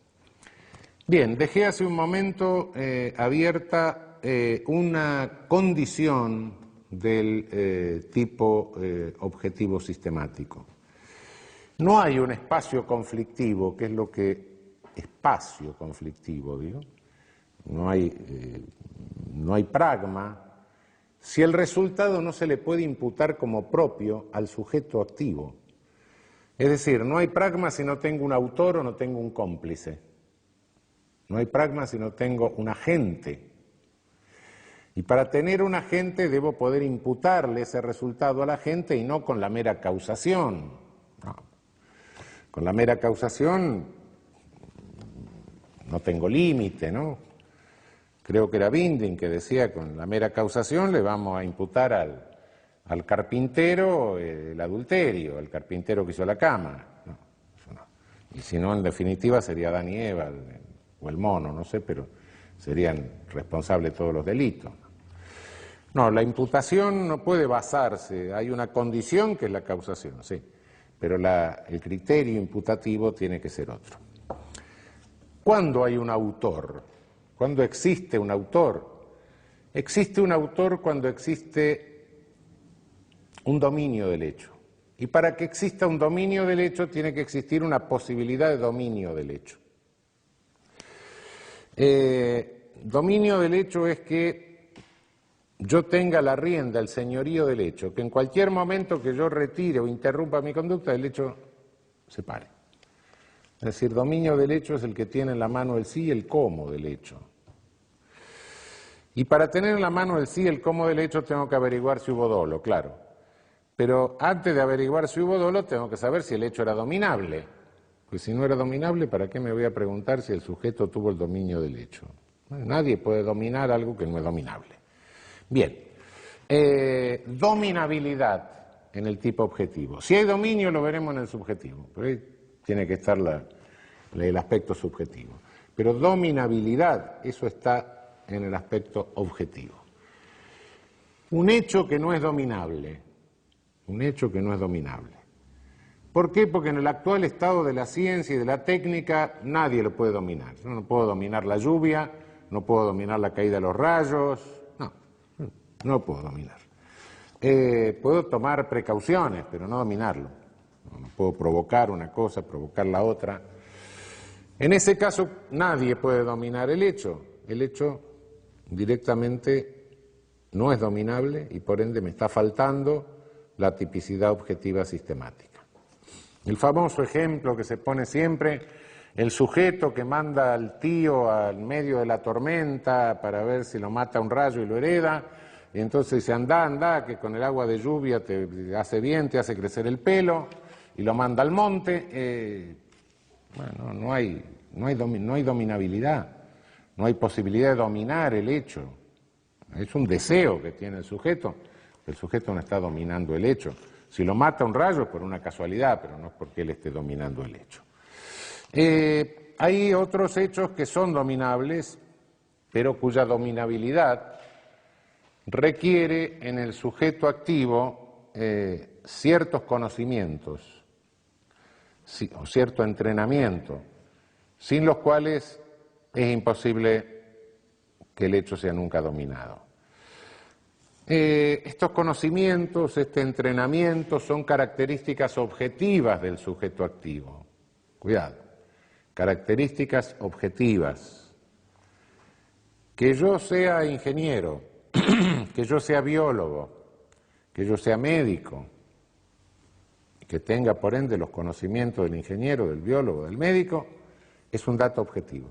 Bien, dejé hace un momento abierta una condición del tipo objetivo sistemático. No hay un espacio conflictivo, que es lo que espacio conflictivo, digo. No hay pragma si el resultado no se le puede imputar como propio al sujeto activo. Es decir, no hay pragma si no tengo un autor o no tengo un cómplice. No hay pragma si no tengo un agente. Y para tener un agente debo poder imputarle ese resultado al agente y no con la mera causación. No. Con la mera causación no tengo límite, ¿no? Creo que era Binding que decía con la mera causación le vamos a imputar al carpintero el adulterio, al carpintero que hizo la cama. No, eso no. Y si no, en definitiva sería Adán y Eva o el mono, no sé, pero serían responsables de todos los delitos. No, la imputación no puede basarse, hay una condición que es la causación, sí, pero el criterio imputativo tiene que ser otro. ¿cuándo hay un autor? ¿Cuándo existe un autor? Existe un autor cuando existe un dominio del hecho. Y para que exista un dominio del hecho tiene que existir una posibilidad de dominio del hecho. Dominio del hecho es que yo tenga la rienda, el señorío del hecho, que en cualquier momento que yo retire o interrumpa mi conducta, el hecho se pare. Es decir, dominio del hecho es el que tiene en la mano el sí y el cómo del hecho. Y para tener en la mano el sí y el cómo del hecho tengo que averiguar si hubo dolo, claro. Pero antes de averiguar si hubo dolo tengo que saber si el hecho era dominable. Pues si no era dominable, ¿para qué me voy a preguntar si el sujeto tuvo el dominio del hecho? Nadie puede dominar algo que no es dominable. Bien, dominabilidad en el tipo objetivo. Si hay dominio lo veremos en el subjetivo, pero ahí tiene que estar el aspecto subjetivo. Pero dominabilidad, eso está en el aspecto objetivo. Un hecho que no es dominable. Un hecho que no es dominable. ¿Por qué? Porque en el actual estado de la ciencia y de la técnica nadie lo puede dominar. Yo no puedo dominar la lluvia, no puedo dominar la caída de los rayos, no lo puedo dominar. Puedo tomar precauciones, pero no dominarlo. No puedo provocar una cosa, provocar la otra. En ese caso nadie puede dominar el hecho. El hecho directamente no es dominable y por ende me está faltando la tipicidad objetiva sistemática. El famoso ejemplo que se pone siempre, el sujeto que manda al tío al medio de la tormenta para ver si lo mata un rayo y lo hereda, y entonces dice, anda, que con el agua de lluvia te hace bien, te hace crecer el pelo, y lo manda al monte. Bueno, no hay dominabilidad, no hay posibilidad de dominar el hecho. Es un deseo que tiene el sujeto no está dominando el hecho. Si lo mata un rayo es por una casualidad, pero no es porque él esté dominando el hecho. Hay otros hechos que son dominables, pero cuya dominabilidad requiere en el sujeto activo ciertos conocimientos o cierto entrenamiento, sin los cuales es imposible que el hecho sea nunca dominado. Estos conocimientos, este entrenamiento son características objetivas del sujeto activo. Cuidado, características objetivas. Que yo sea ingeniero, que yo sea biólogo, que yo sea médico, que tenga por ende los conocimientos del ingeniero, del biólogo, del médico, es un dato objetivo.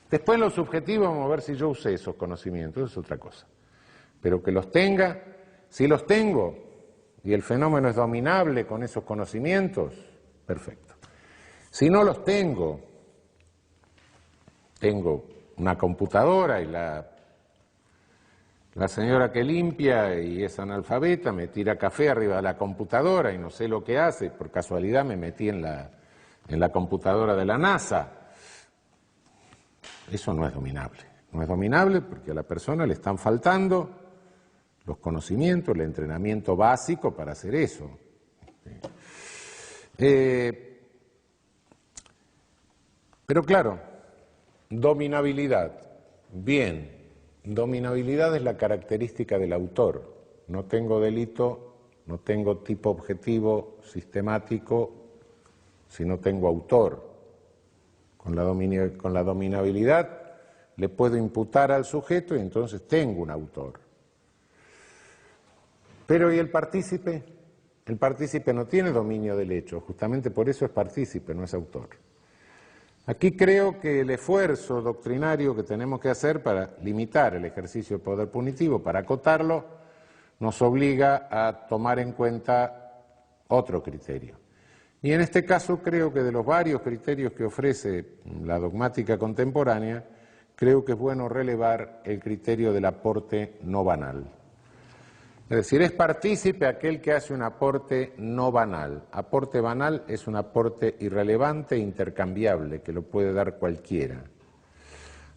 Después lo subjetivo, vamos a ver si yo usé esos conocimientos, es otra cosa. Pero que los tenga, si los tengo y el fenómeno es dominable con esos conocimientos, perfecto. Si no los tengo una computadora y la señora que limpia y es analfabeta me tira café arriba de la computadora y no sé lo que hace, por casualidad me metí en la computadora de la NASA. Eso no es dominable. No es dominable porque a la persona le están faltando los conocimientos, el entrenamiento básico para hacer eso. Pero claro, dominabilidad. Bien, dominabilidad es la característica del autor. No tengo delito, no tengo tipo objetivo sistemático, si no tengo autor. Con la dominabilidad le puedo imputar al sujeto y entonces tengo un autor. Pero ¿y el partícipe? El partícipe no tiene dominio del hecho, justamente por eso es partícipe, no es autor. Aquí creo que el esfuerzo doctrinario que tenemos que hacer para limitar el ejercicio del poder punitivo, para acotarlo, nos obliga a tomar en cuenta otro criterio. Y en este caso creo que de los varios criterios que ofrece la dogmática contemporánea, creo que es bueno relevar el criterio del aporte no banal. Es decir, es partícipe aquel que hace un aporte no banal. Aporte banal es un aporte irrelevante e intercambiable, que lo puede dar cualquiera.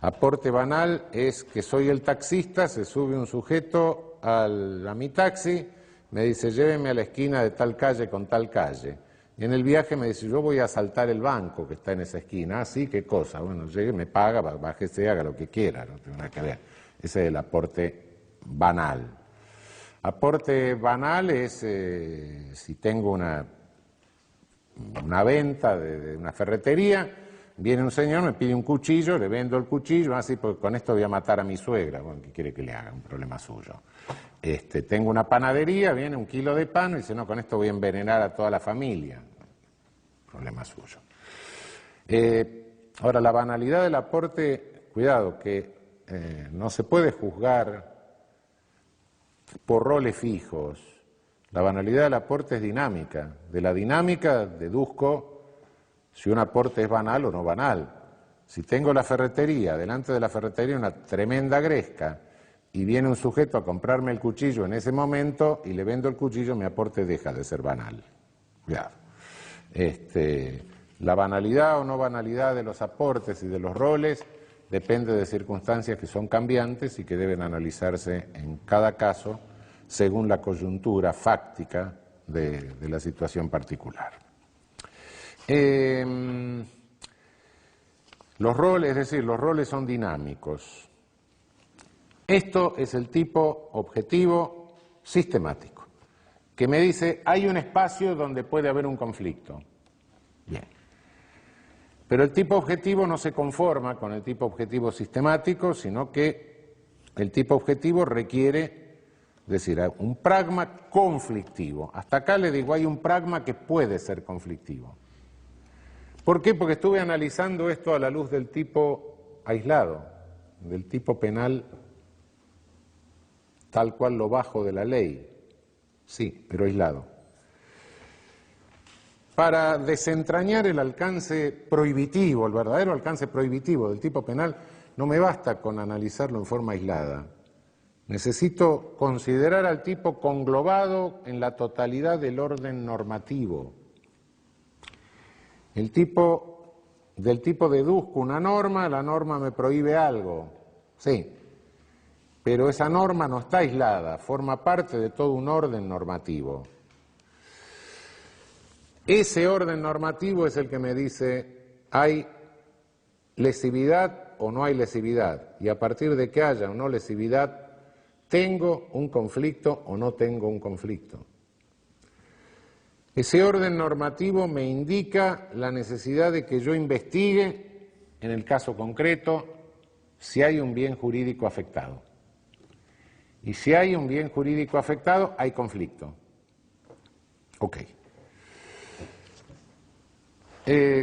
Aporte banal es que soy el taxista, se sube un sujeto a mi taxi, me dice lléveme a la esquina de tal calle con tal calle. Y en el viaje me dice, yo voy a asaltar el banco que está en esa esquina. Ah, sí, ¿qué cosa? Bueno, llegue, me paga, bájese, haga lo que quiera, no tiene nada que ver. Ese es el aporte banal. Aporte banal es si tengo una venta de una ferretería, viene un señor, me pide un cuchillo, le vendo el cuchillo, así, porque con esto voy a matar a mi suegra. Bueno, ¿qué quiere que le haga? Un problema suyo. Tengo una panadería, viene 1 kilo de pan y dice, no, con esto voy a envenenar a toda la familia. Problema suyo. Ahora, la banalidad del aporte, cuidado, que no se puede juzgar por roles fijos. La banalidad del aporte es dinámica. De la dinámica deduzco si un aporte es banal o no banal. Si tengo la ferretería, delante de la ferretería una tremenda gresca, y viene un sujeto a comprarme el cuchillo en ese momento y le vendo el cuchillo, mi aporte deja de ser banal. Cuidado. La banalidad o no banalidad de los aportes y de los roles depende de circunstancias que son cambiantes y que deben analizarse en cada caso según la coyuntura fáctica de la situación particular. Los roles, es decir, los roles son dinámicos. Esto es el tipo objetivo sistemático, que me dice, hay un espacio donde puede haber un conflicto. Bien. Pero el tipo objetivo no se conforma con el tipo objetivo sistemático, sino que el tipo objetivo requiere, es decir, un pragma conflictivo. Hasta acá le digo, hay un pragma que puede ser conflictivo. ¿Por qué? Porque estuve analizando esto a la luz del tipo aislado, del tipo penal tal cual lo bajo de la ley. Sí, pero aislado. Para desentrañar el alcance prohibitivo, el verdadero alcance prohibitivo del tipo penal, no me basta con analizarlo en forma aislada. Necesito considerar al tipo conglobado en la totalidad del orden normativo. Del tipo deduzco una norma, la norma me prohíbe algo, sí, pero esa norma no está aislada, forma parte de todo un orden normativo. Ese orden normativo es el que me dice, ¿hay lesividad o no hay lesividad? Y a partir de que haya o no lesividad, ¿tengo un conflicto o no tengo un conflicto? Ese orden normativo me indica la necesidad de que yo investigue, en el caso concreto, si hay un bien jurídico afectado. Y si hay un bien jurídico afectado, hay conflicto. Ok.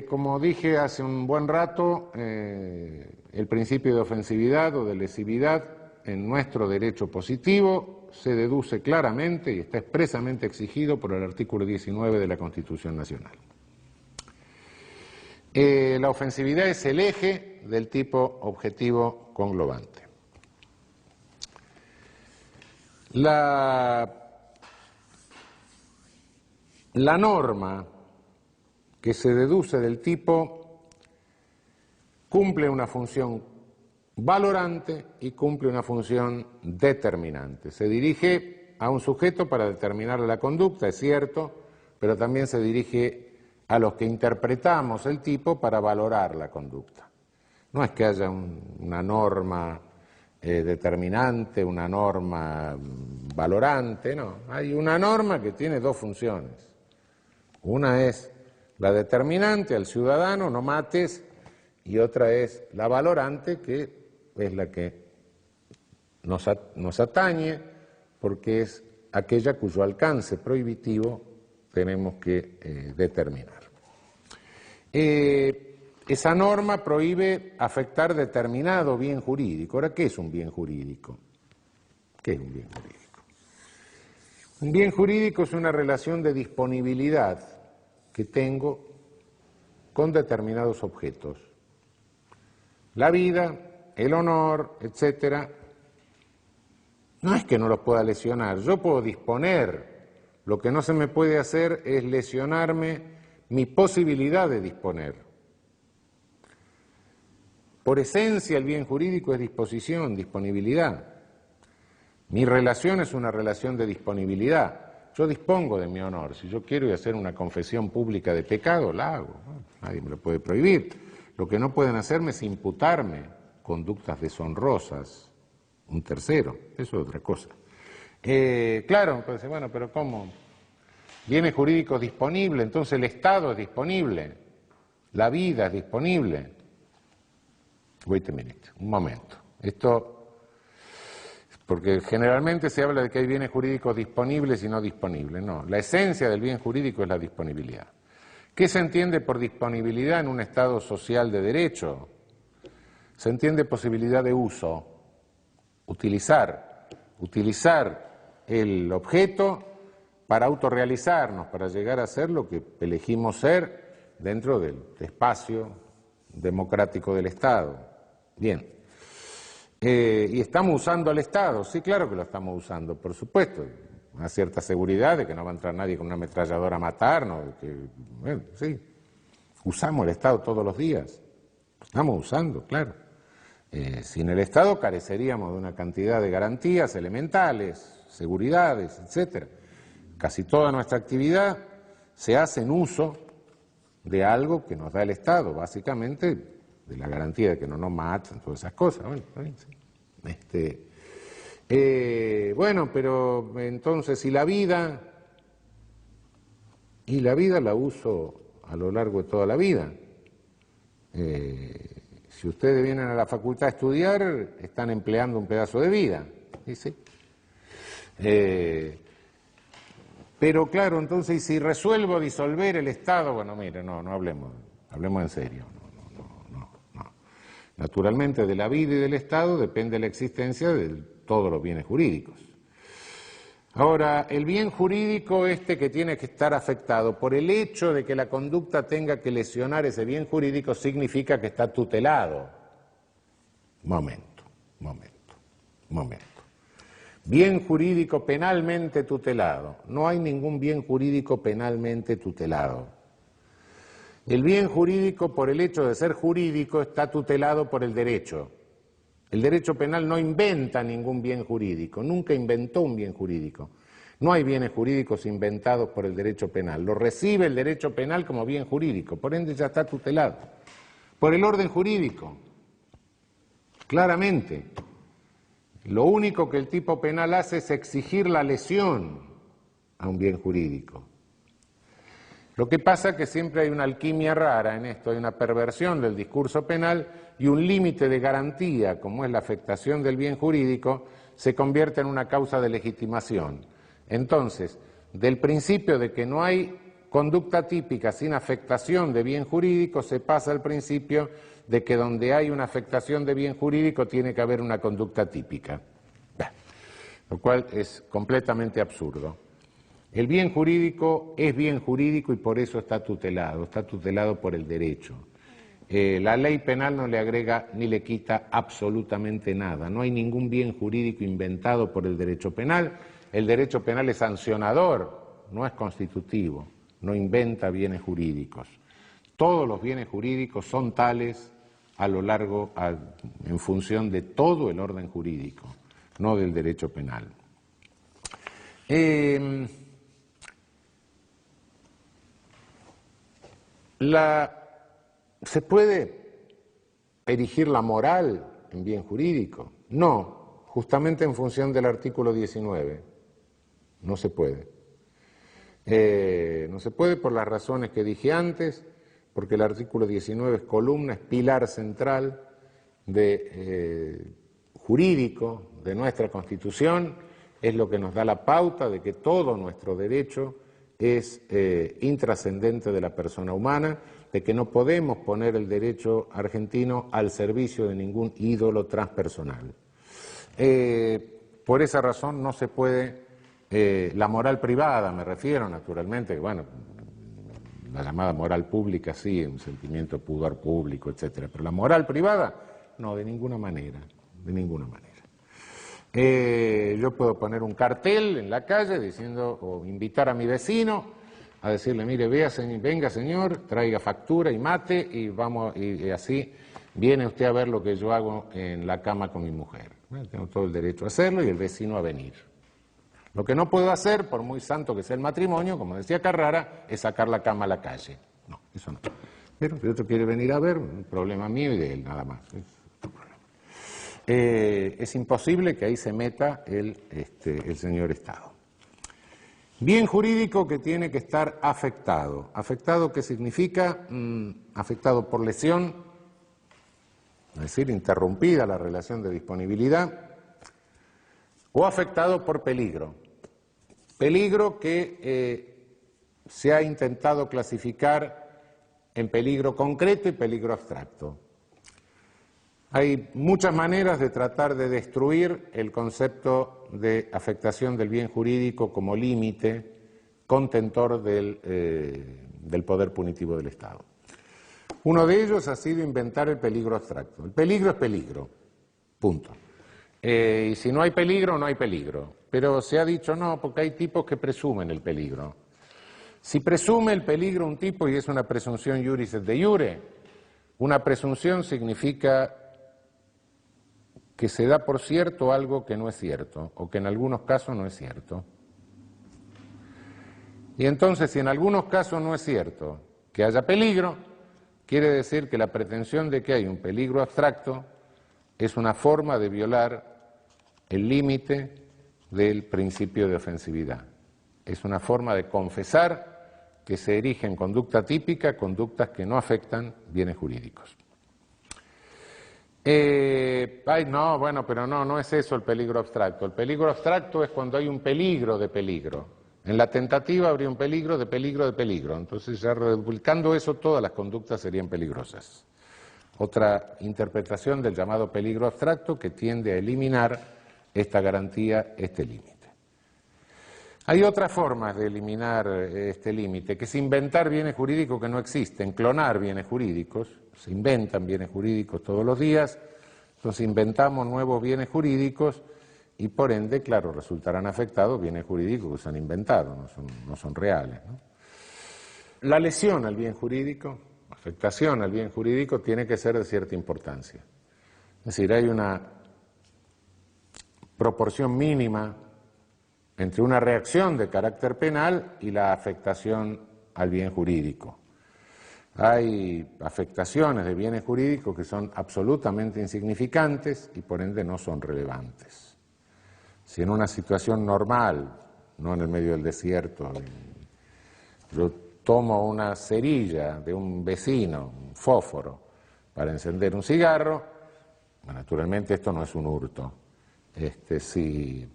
Como dije hace un buen rato, el principio de ofensividad o de lesividad en nuestro derecho positivo se deduce claramente y está expresamente exigido por el artículo 19 de la Constitución Nacional. La ofensividad es el eje del tipo objetivo conglobante. La norma que se deduce del tipo cumple una función valorante y cumple una función determinante. Se dirige a un sujeto para determinar la conducta, es cierto, pero también se dirige a los que interpretamos el tipo para valorar la conducta. No es que haya una norma determinante, una norma valorante, no. Hay una norma que tiene dos funciones. Una es la determinante al ciudadano, no mates, y otra es la valorante, que es la que nos atañe, porque es aquella cuyo alcance prohibitivo tenemos que determinar. Esa norma prohíbe afectar determinado bien jurídico. Ahora, ¿qué es un bien jurídico? ¿Qué es un bien jurídico? Un bien jurídico es una relación de disponibilidad que tengo con determinados objetos. La vida, el honor, etcétera, no es que no los pueda lesionar, yo puedo disponer. Lo que no se me puede hacer es lesionarme mi posibilidad de disponer. Por esencia, el bien jurídico es disposición, disponibilidad. Mi relación es una relación de disponibilidad. yo dispongo de mi honor. Si yo quiero ir a hacer una confesión pública de pecado, la hago. Nadie me lo puede prohibir. Lo que no pueden hacerme es imputarme conductas deshonrosas, un tercero. Eso es otra cosa. Claro, pues, bueno, pero ¿cómo? Bienes jurídicos disponibles, entonces el Estado es disponible, la vida es disponible. Wait a minute, un momento. Esto... Porque generalmente se habla de que hay bienes jurídicos disponibles y no disponibles. No, la esencia del bien jurídico es la disponibilidad. ¿Qué se entiende por disponibilidad en un Estado social de derecho? Se entiende posibilidad de uso, utilizar el objeto para autorrealizarnos, para llegar a ser lo que elegimos ser dentro del espacio democrático del Estado. Bien. ¿Y estamos usando al Estado? Sí, claro que lo estamos usando, por supuesto. Una cierta seguridad de que no va a entrar nadie con una ametralladora a matarnos. Bueno, sí. Usamos el Estado todos los días. Estamos usando, claro. Sin el Estado careceríamos de una cantidad de garantías elementales, seguridades, etcétera. Casi toda nuestra actividad se hace en uso de algo que nos da el Estado, básicamente de la garantía de que no nos matan, todas esas cosas. Bueno, sí. Bueno, pero entonces, ¿y la vida? Y la vida la uso a lo largo de toda la vida. Si ustedes vienen a la facultad a estudiar, están empleando un pedazo de vida. ¿Sí? Pero claro, entonces, ¿y si resuelvo disolver el Estado? Bueno, mire, no hablemos en serio. Naturalmente, de la vida y del Estado depende la existencia de todos los bienes jurídicos. Ahora, el bien jurídico que tiene que estar afectado por el hecho de que la conducta tenga que lesionar ese bien jurídico significa que está tutelado. Momento. Bien jurídico penalmente tutelado. No hay ningún bien jurídico penalmente tutelado. El bien jurídico, por el hecho de ser jurídico, está tutelado por el derecho. El derecho penal no inventa ningún bien jurídico, nunca inventó un bien jurídico. No hay bienes jurídicos inventados por el derecho penal. Lo recibe el derecho penal como bien jurídico, por ende ya está tutelado. Por el orden jurídico, claramente. Lo único que el tipo penal hace es exigir la lesión a un bien jurídico. Lo que pasa es que siempre hay una alquimia rara en esto, hay una perversión del discurso penal y un límite de garantía, como es la afectación del bien jurídico, se convierte en una causa de legitimación. Entonces, del principio de que no hay conducta típica sin afectación de bien jurídico, se pasa al principio de que donde hay una afectación de bien jurídico tiene que haber una conducta típica, lo cual es completamente absurdo. El bien jurídico es bien jurídico y por eso está tutelado por el derecho. La ley penal no le agrega ni le quita absolutamente nada. No hay ningún bien jurídico inventado por el derecho penal. El derecho penal es sancionador, no es constitutivo, no inventa bienes jurídicos. Todos los bienes jurídicos son tales a lo largo, en función de todo el orden jurídico, no del derecho penal. ¿Se puede erigir la moral en bien jurídico? No, justamente en función del artículo 19. No se puede. No se puede por las razones que dije antes, porque el artículo 19 es columna, es pilar central jurídico de nuestra Constitución, es lo que nos da la pauta de que todo nuestro derecho es intrascendente de la persona humana, de que no podemos poner el derecho argentino al servicio de ningún ídolo transpersonal. Por esa razón no se puede, la moral privada me refiero naturalmente, bueno, la llamada moral pública sí, un sentimiento de pudor público, etcétera, pero la moral privada no, de ninguna manera, de ninguna manera. Yo puedo poner un cartel en la calle diciendo, o invitar a mi vecino a decirle, mire, venga señor, traiga factura y mate y así viene usted a ver lo que yo hago en la cama con mi mujer. Bueno, tengo todo el derecho a hacerlo y el vecino a venir. Lo que no puedo hacer, por muy santo que sea el matrimonio, como decía Carrara, es sacar la cama a la calle. No, eso no. Pero si otro quiere venir a ver, un problema mío y de él, nada más. Es imposible que ahí se meta el señor Estado. Bien jurídico que tiene que estar afectado. ¿Afectado qué significa? Afectado por lesión, es decir, interrumpida la relación de disponibilidad, o afectado por peligro. Peligro que se ha intentado clasificar en peligro concreto y peligro abstracto. Hay muchas maneras de tratar de destruir el concepto de afectación del bien jurídico como límite contentor del poder punitivo del Estado. Uno de ellos ha sido inventar el peligro abstracto. El peligro es peligro, punto. Y si no hay peligro, no hay peligro. Pero se ha dicho no, porque hay tipos que presumen el peligro. Si presume el peligro un tipo, y es una presunción iuris et de iure, una presunción significa que se da por cierto algo que no es cierto, o que en algunos casos no es cierto. Y entonces, si en algunos casos no es cierto que haya peligro, quiere decir que la pretensión de que hay un peligro abstracto es una forma de violar el límite del principio de ofensividad. Es una forma de confesar que se erige en conducta típica conductas que no afectan bienes jurídicos. No, bueno, pero no es eso el peligro abstracto. El peligro abstracto es cuando hay un peligro de peligro. En la tentativa habría un peligro de peligro de peligro. Entonces, ya republicando eso, todas las conductas serían peligrosas. Otra interpretación del llamado peligro abstracto que tiende a eliminar esta garantía, este límite. Hay otras formas de eliminar este límite, que es inventar bienes jurídicos que no existen, clonar bienes jurídicos. Se inventan bienes jurídicos todos los días, entonces inventamos nuevos bienes jurídicos y por ende, claro, resultarán afectados bienes jurídicos que se han inventado, no son reales, ¿no? La lesión al bien jurídico, afectación al bien jurídico, tiene que ser de cierta importancia. Es decir, hay una proporción mínima entre una reacción de carácter penal y la afectación al bien jurídico. Hay afectaciones de bienes jurídicos que son absolutamente insignificantes y por ende no son relevantes. Si en una situación normal, no en el medio del desierto, yo tomo una cerilla de un vecino, un fósforo, para encender un cigarro, naturalmente esto no es un hurto. Si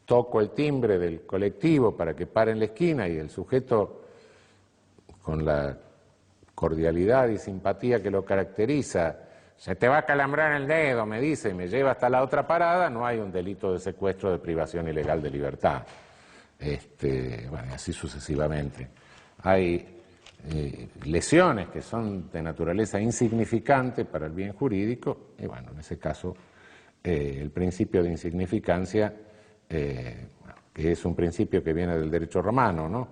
toco el timbre del colectivo para que pare en la esquina y el sujeto, con la cordialidad y simpatía que lo caracteriza, se te va a calambrar el dedo, me dice, y me lleva hasta la otra parada, no hay un delito de secuestro de privación ilegal de libertad. Bueno, así sucesivamente. Hay lesiones que son de naturaleza insignificante para el bien jurídico, y bueno, en ese caso el principio de insignificancia, que es un principio que viene del derecho romano, ¿no?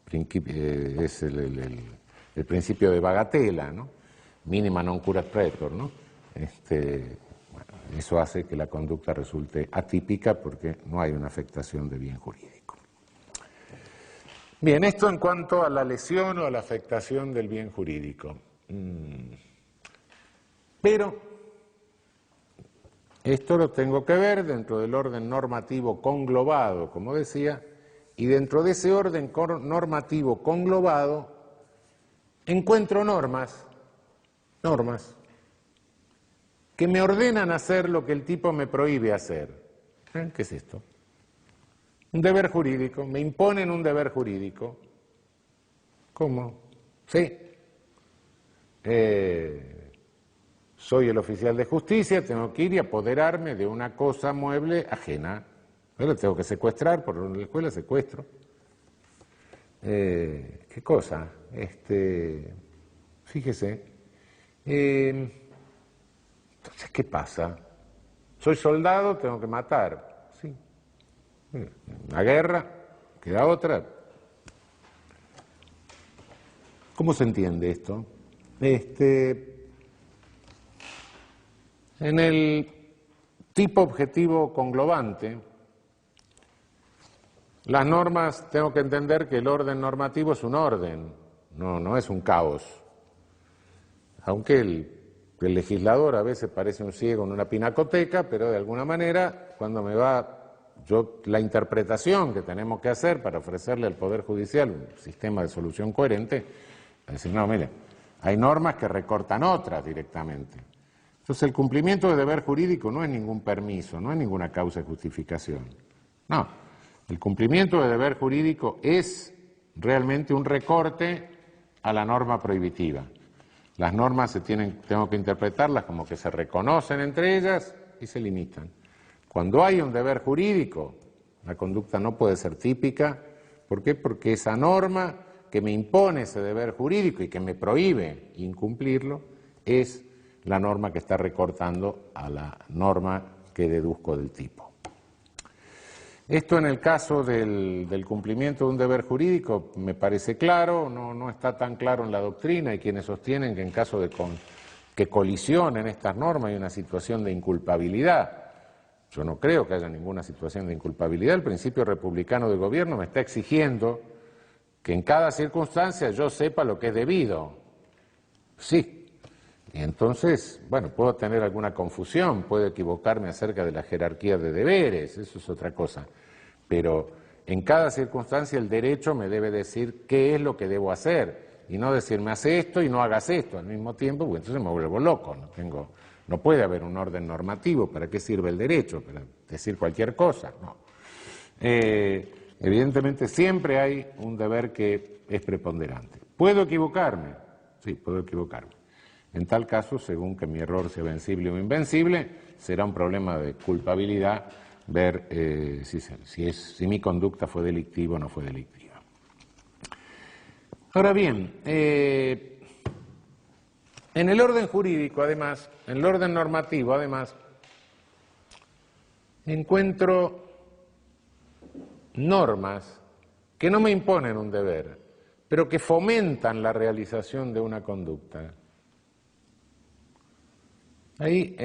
Es el principio de bagatela, ¿no? Mínima non curat praetor, ¿no? Bueno, eso hace que la conducta resulte atípica porque no hay una afectación de bien jurídico. Bien, esto en cuanto a la lesión o a la afectación del bien jurídico. Pero esto lo tengo que ver dentro del orden normativo conglobado, como decía, y dentro de ese orden normativo conglobado encuentro normas que me ordenan hacer lo que el tipo me prohíbe hacer. ¿Qué es esto? Un deber jurídico, me imponen un deber jurídico. ¿Cómo? Sí. Soy el oficial de justicia, tengo que ir y apoderarme de una cosa mueble ajena. Bueno, tengo que secuestrar, por la escuela secuestro. ¿Qué cosa? Fíjese. Entonces, ¿qué pasa? Soy soldado, tengo que matar. Sí. La guerra, queda otra. ¿Cómo se entiende esto? En el tipo objetivo conglobante, Las normas, tengo que entender que el orden normativo es un orden, no es un caos. Aunque el legislador a veces parece un ciego en una pinacoteca, pero de alguna manera, cuando la interpretación que tenemos que hacer para ofrecerle al Poder Judicial un sistema de solución coherente, es decir, no, mire, hay normas que recortan otras directamente. Entonces el cumplimiento de deber jurídico no es ningún permiso, no es ninguna causa de justificación. No, el cumplimiento de deber jurídico es realmente un recorte a la norma prohibitiva. Las normas tengo que interpretarlas como que se reconocen entre ellas y se limitan. Cuando hay un deber jurídico, la conducta no puede ser típica. ¿Por qué? Porque esa norma que me impone ese deber jurídico y que me prohíbe incumplirlo es la norma que está recortando a la norma que deduzco del tipo. Esto en el caso del cumplimiento de un deber jurídico me parece claro, no está tan claro en la doctrina. Hay quienes sostienen que en caso de que colisionen estas normas hay una situación de inculpabilidad. Yo no creo que haya ninguna situación de inculpabilidad. El principio republicano de gobierno me está exigiendo que en cada circunstancia yo sepa lo que es debido. Sí. Y entonces, bueno, puedo tener alguna confusión, puedo equivocarme acerca de la jerarquía de deberes, eso es otra cosa. Pero en cada circunstancia el derecho me debe decir qué es lo que debo hacer y no decirme hace esto y no hagas esto al mismo tiempo, porque entonces me vuelvo loco. No puede haber un orden normativo. ¿Para qué sirve el derecho? ¿Para decir cualquier cosa? No. Evidentemente siempre hay un deber que es preponderante. ¿Puedo equivocarme? Sí, puedo equivocarme. En tal caso, según que mi error sea vencible o invencible, será un problema de culpabilidad ver si mi conducta fue delictiva o no fue delictiva. Ahora bien, en el orden jurídico, además, en el orden normativo, además, encuentro normas que no me imponen un deber, pero que fomentan la realización de una conducta. Ahí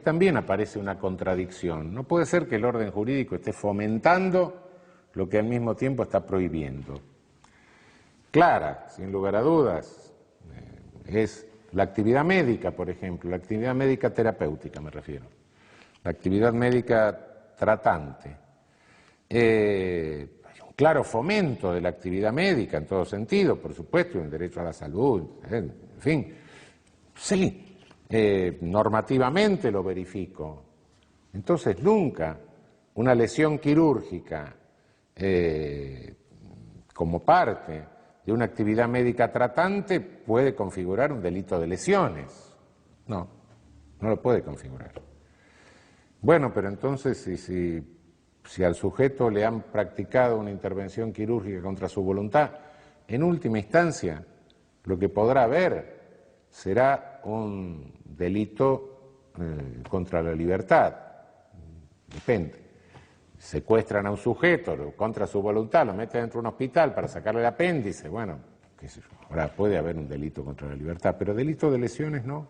también aparece una contradicción. No puede ser que el orden jurídico esté fomentando lo que al mismo tiempo está prohibiendo. Clara, sin lugar a dudas, es la actividad médica, por ejemplo, la actividad médica terapéutica me refiero, la actividad médica tratante. Hay un claro fomento de la actividad médica en todo sentido, por supuesto, un derecho a la salud, en fin. Sí, normativamente lo verifico. Entonces, nunca una lesión quirúrgica como parte de una actividad médica tratante puede configurar un delito de lesiones. No lo puede configurar. Bueno, pero entonces si al sujeto le han practicado una intervención quirúrgica contra su voluntad, en última instancia, lo que podrá haber será un delito contra la libertad. Depende. Secuestran a un sujeto contra su voluntad, lo meten dentro de un hospital para sacarle el apéndice, bueno, qué sé yo. Ahora puede haber un delito contra la libertad, pero delito de lesiones no.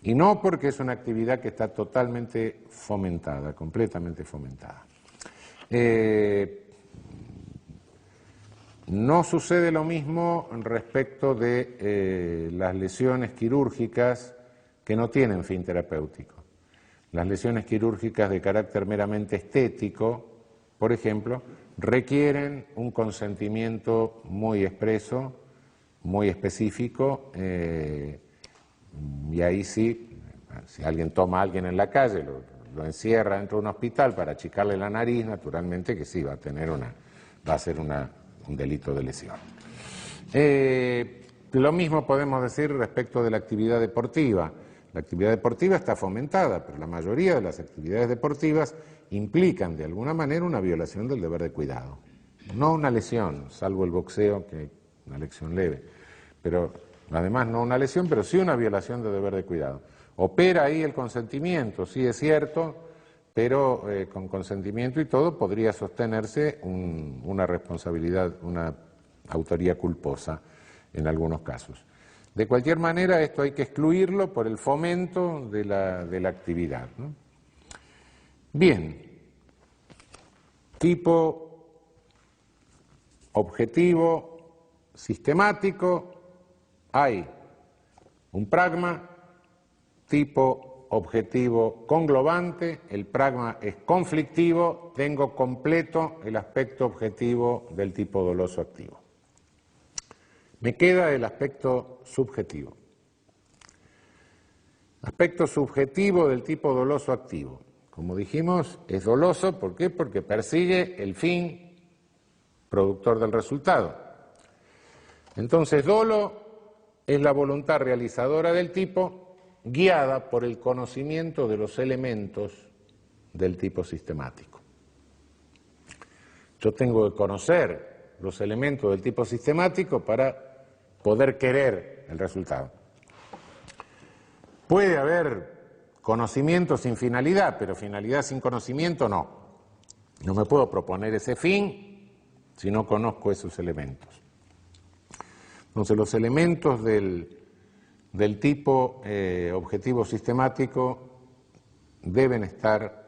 Y no porque es una actividad que está totalmente fomentada, completamente fomentada. No sucede lo mismo respecto de las lesiones quirúrgicas que no tienen fin terapéutico. Las lesiones quirúrgicas de carácter meramente estético, por ejemplo, requieren un consentimiento muy expreso, muy específico, y ahí sí, si alguien toma a alguien en la calle, lo encierra dentro de un hospital para achicarle la nariz, naturalmente que sí, va a ser un delito de lesión. Lo mismo podemos decir respecto de la actividad deportiva. La actividad deportiva está fomentada, pero la mayoría de las actividades deportivas implican de alguna manera una violación del deber de cuidado. No una lesión, salvo el boxeo, que es una lesión leve, pero además no una lesión, pero sí una violación del deber de cuidado. Opera ahí el consentimiento, sí es cierto, pero con consentimiento y todo podría sostenerse una responsabilidad, una autoría culposa en algunos casos. De cualquier manera, esto hay que excluirlo por el fomento de la actividad, ¿no? Bien, tipo objetivo sistemático, hay un pragma, tipo objetivo conglobante, el pragma es conflictivo, tengo completo el aspecto objetivo del tipo doloso activo. Me queda el aspecto subjetivo. Aspecto subjetivo del tipo doloso activo. Como dijimos, es doloso, ¿por qué? Porque persigue el fin productor del resultado. Entonces, dolo es la voluntad realizadora del tipo guiada por el conocimiento de los elementos del tipo sistemático. Yo tengo que conocer los elementos del tipo sistemático para poder querer el resultado. Puede haber conocimiento sin finalidad, pero finalidad sin conocimiento no. No me puedo proponer ese fin si no conozco esos elementos. Entonces, los elementos del tipo objetivo sistemático deben estar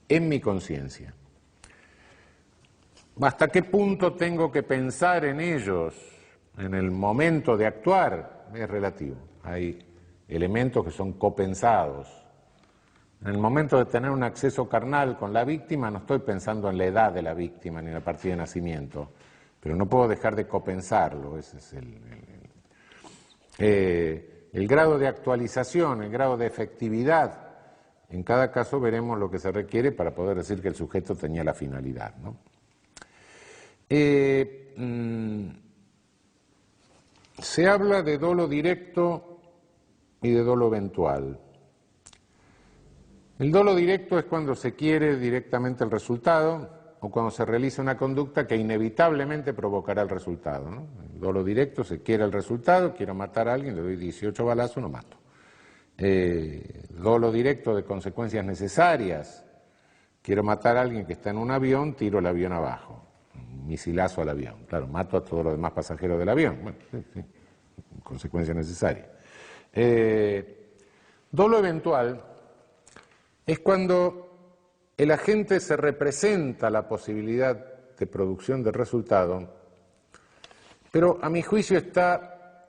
en mi conciencia. ¿Hasta qué punto tengo que pensar en ellos en el momento de actuar? Es relativo. Hay elementos que son copensados. En el momento de tener un acceso carnal con la víctima, no estoy pensando en la edad de la víctima ni en la partida de nacimiento, pero no puedo dejar de copensarlo. Ese es el grado de actualización, el grado de efectividad. En cada caso veremos lo que se requiere para poder decir que el sujeto tenía la finalidad, ¿no? Se habla de dolo directo y de dolo eventual. El dolo directo es cuando se quiere directamente el resultado o cuando se realiza una conducta que inevitablemente provocará el resultado, ¿no? El dolo directo, se quiere el resultado, quiero matar a alguien, le doy 18 balazos, lo mato. Dolo directo de consecuencias necesarias, quiero matar a alguien que está en un avión, tiro el avión abajo, un misilazo al avión, claro, mato a todos los demás pasajeros del avión, bueno, sí, consecuencia necesaria. Dolo eventual es cuando el agente se representa la posibilidad de producción del resultado, pero a mi juicio está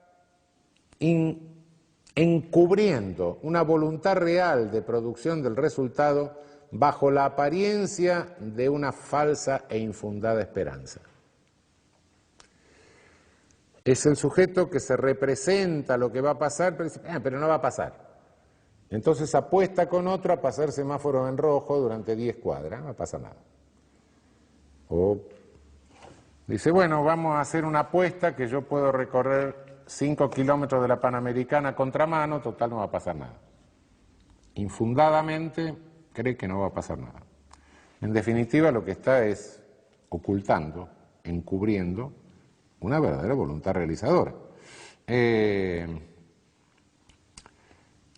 encubriendo una voluntad real de producción del resultado bajo la apariencia de una falsa e infundada esperanza. Es el sujeto que se representa lo que va a pasar, pero dice, pero no va a pasar. Entonces apuesta con otro a pasar semáforos en rojo durante 10 cuadras, no pasa nada. O dice, bueno, vamos a hacer una apuesta que yo puedo recorrer 5 kilómetros de la Panamericana a contramano, total no va a pasar nada. Infundadamente cree que no va a pasar nada. En definitiva, lo que está es ocultando, encubriendo una verdadera voluntad realizadora.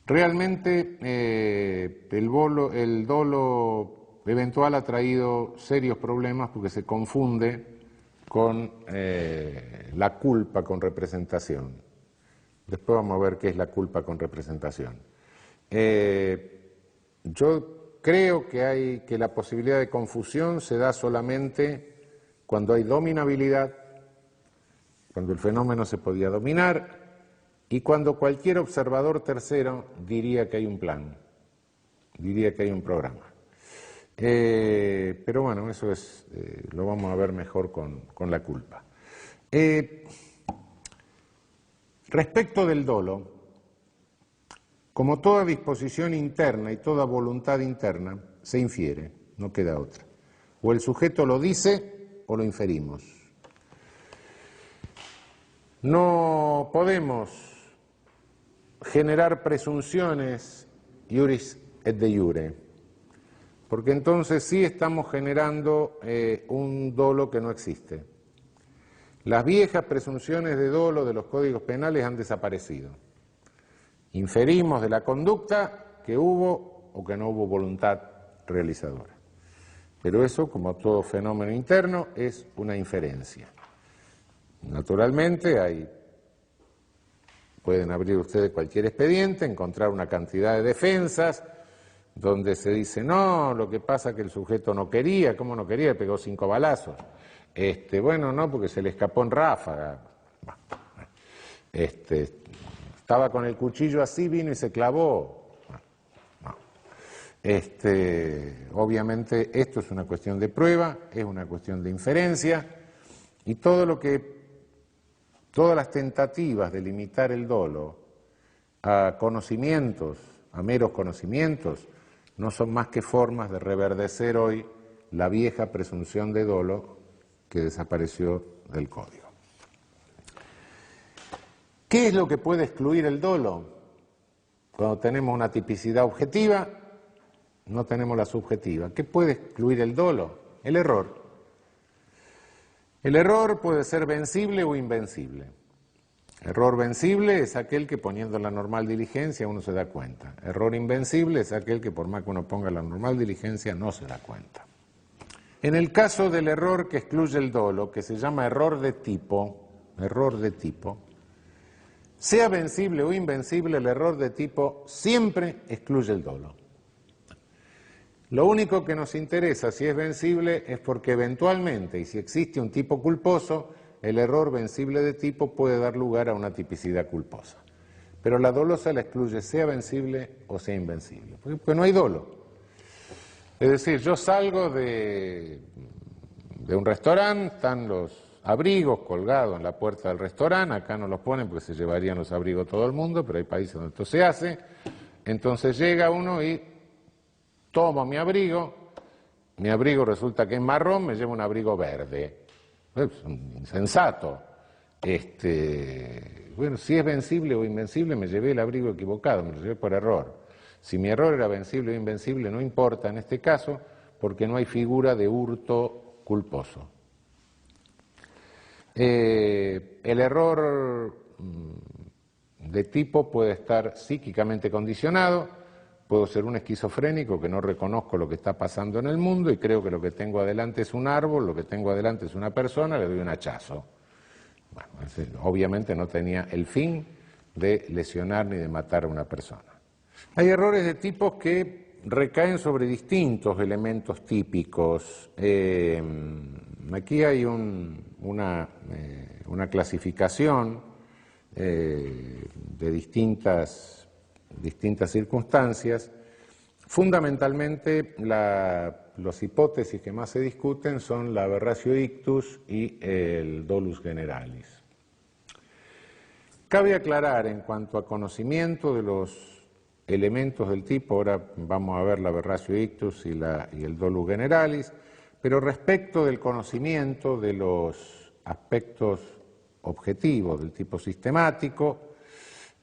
Realmente el dolo eventual ha traído serios problemas porque se confunde con la culpa con representación. Después vamos a ver qué es la culpa con representación. Yo creo que la posibilidad de confusión se da solamente cuando hay dominabilidad, cuando el fenómeno se podía dominar, y cuando cualquier observador tercero diría que hay un plan, diría que hay un programa. Pero bueno, eso es, lo vamos a ver mejor con la culpa. Respecto del dolo, como toda disposición interna y toda voluntad interna, se infiere, no queda otra. O el sujeto lo dice o lo inferimos. No podemos generar presunciones iuris et de iure, porque entonces sí estamos generando un dolo que no existe. Las viejas presunciones de dolo de los códigos penales han desaparecido. Inferimos de la conducta que hubo o que no hubo voluntad realizadora. Pero eso, como todo fenómeno interno, es una inferencia. Naturalmente pueden abrir ustedes cualquier expediente, encontrar una cantidad de defensas donde se dice, no, lo que pasa es que el sujeto no quería, ¿cómo no quería? Pegó 5 balazos. Bueno, no, porque se le escapó en ráfaga. Estaba con el cuchillo así, vino y se clavó. No. Obviamente esto es una cuestión de prueba, es una cuestión de inferencia, y todas las tentativas de limitar el dolo a conocimientos, a meros conocimientos, no son más que formas de reverdecer hoy la vieja presunción de dolo que desapareció del Código. ¿Qué es lo que puede excluir el dolo? Cuando tenemos una tipicidad objetiva, no tenemos la subjetiva. ¿Qué puede excluir el dolo? El error. El error puede ser vencible o invencible. Error vencible es aquel que poniendo la normal diligencia uno se da cuenta. Error invencible es aquel que por más que uno ponga la normal diligencia no se da cuenta. En el caso del error que excluye el dolo, que se llama error de tipo, sea vencible o invencible, el error de tipo siempre excluye el dolo. Lo único que nos interesa si es vencible es porque eventualmente, y si existe un tipo culposo, el error vencible de tipo puede dar lugar a una tipicidad culposa. Pero la dolosa la excluye sea vencible o sea invencible, porque no hay dolo. Es decir, yo salgo de un restaurante, están los abrigos colgados en la puerta del restaurante, acá no los ponen porque se llevarían los abrigos todo el mundo, pero hay países donde esto se hace, entonces llega uno y tomo mi abrigo resulta que es marrón, me llevo un abrigo verde. Es insensato. Bueno, si es vencible o invencible, me llevé el abrigo equivocado, me lo llevé por error. Si mi error era vencible o invencible, no importa en este caso, porque no hay figura de hurto culposo. El error de tipo puede estar psíquicamente condicionado. Puedo ser un esquizofrénico que no reconozco lo que está pasando en el mundo y creo que lo que tengo adelante es un árbol, lo que tengo adelante es una persona, le doy un hachazo. Bueno, obviamente no tenía el fin de lesionar ni de matar a una persona. Hay errores de tipos que recaen sobre distintos elementos típicos. Aquí hay una clasificación de distintas circunstancias. Fundamentalmente las hipótesis que más se discuten son la aberratio ictus y el dolus generalis. Cabe aclarar en cuanto a conocimiento de los elementos del tipo, ahora vamos a ver la aberratio ictus y el dolus generalis, pero respecto del conocimiento de los aspectos objetivos del tipo sistemático,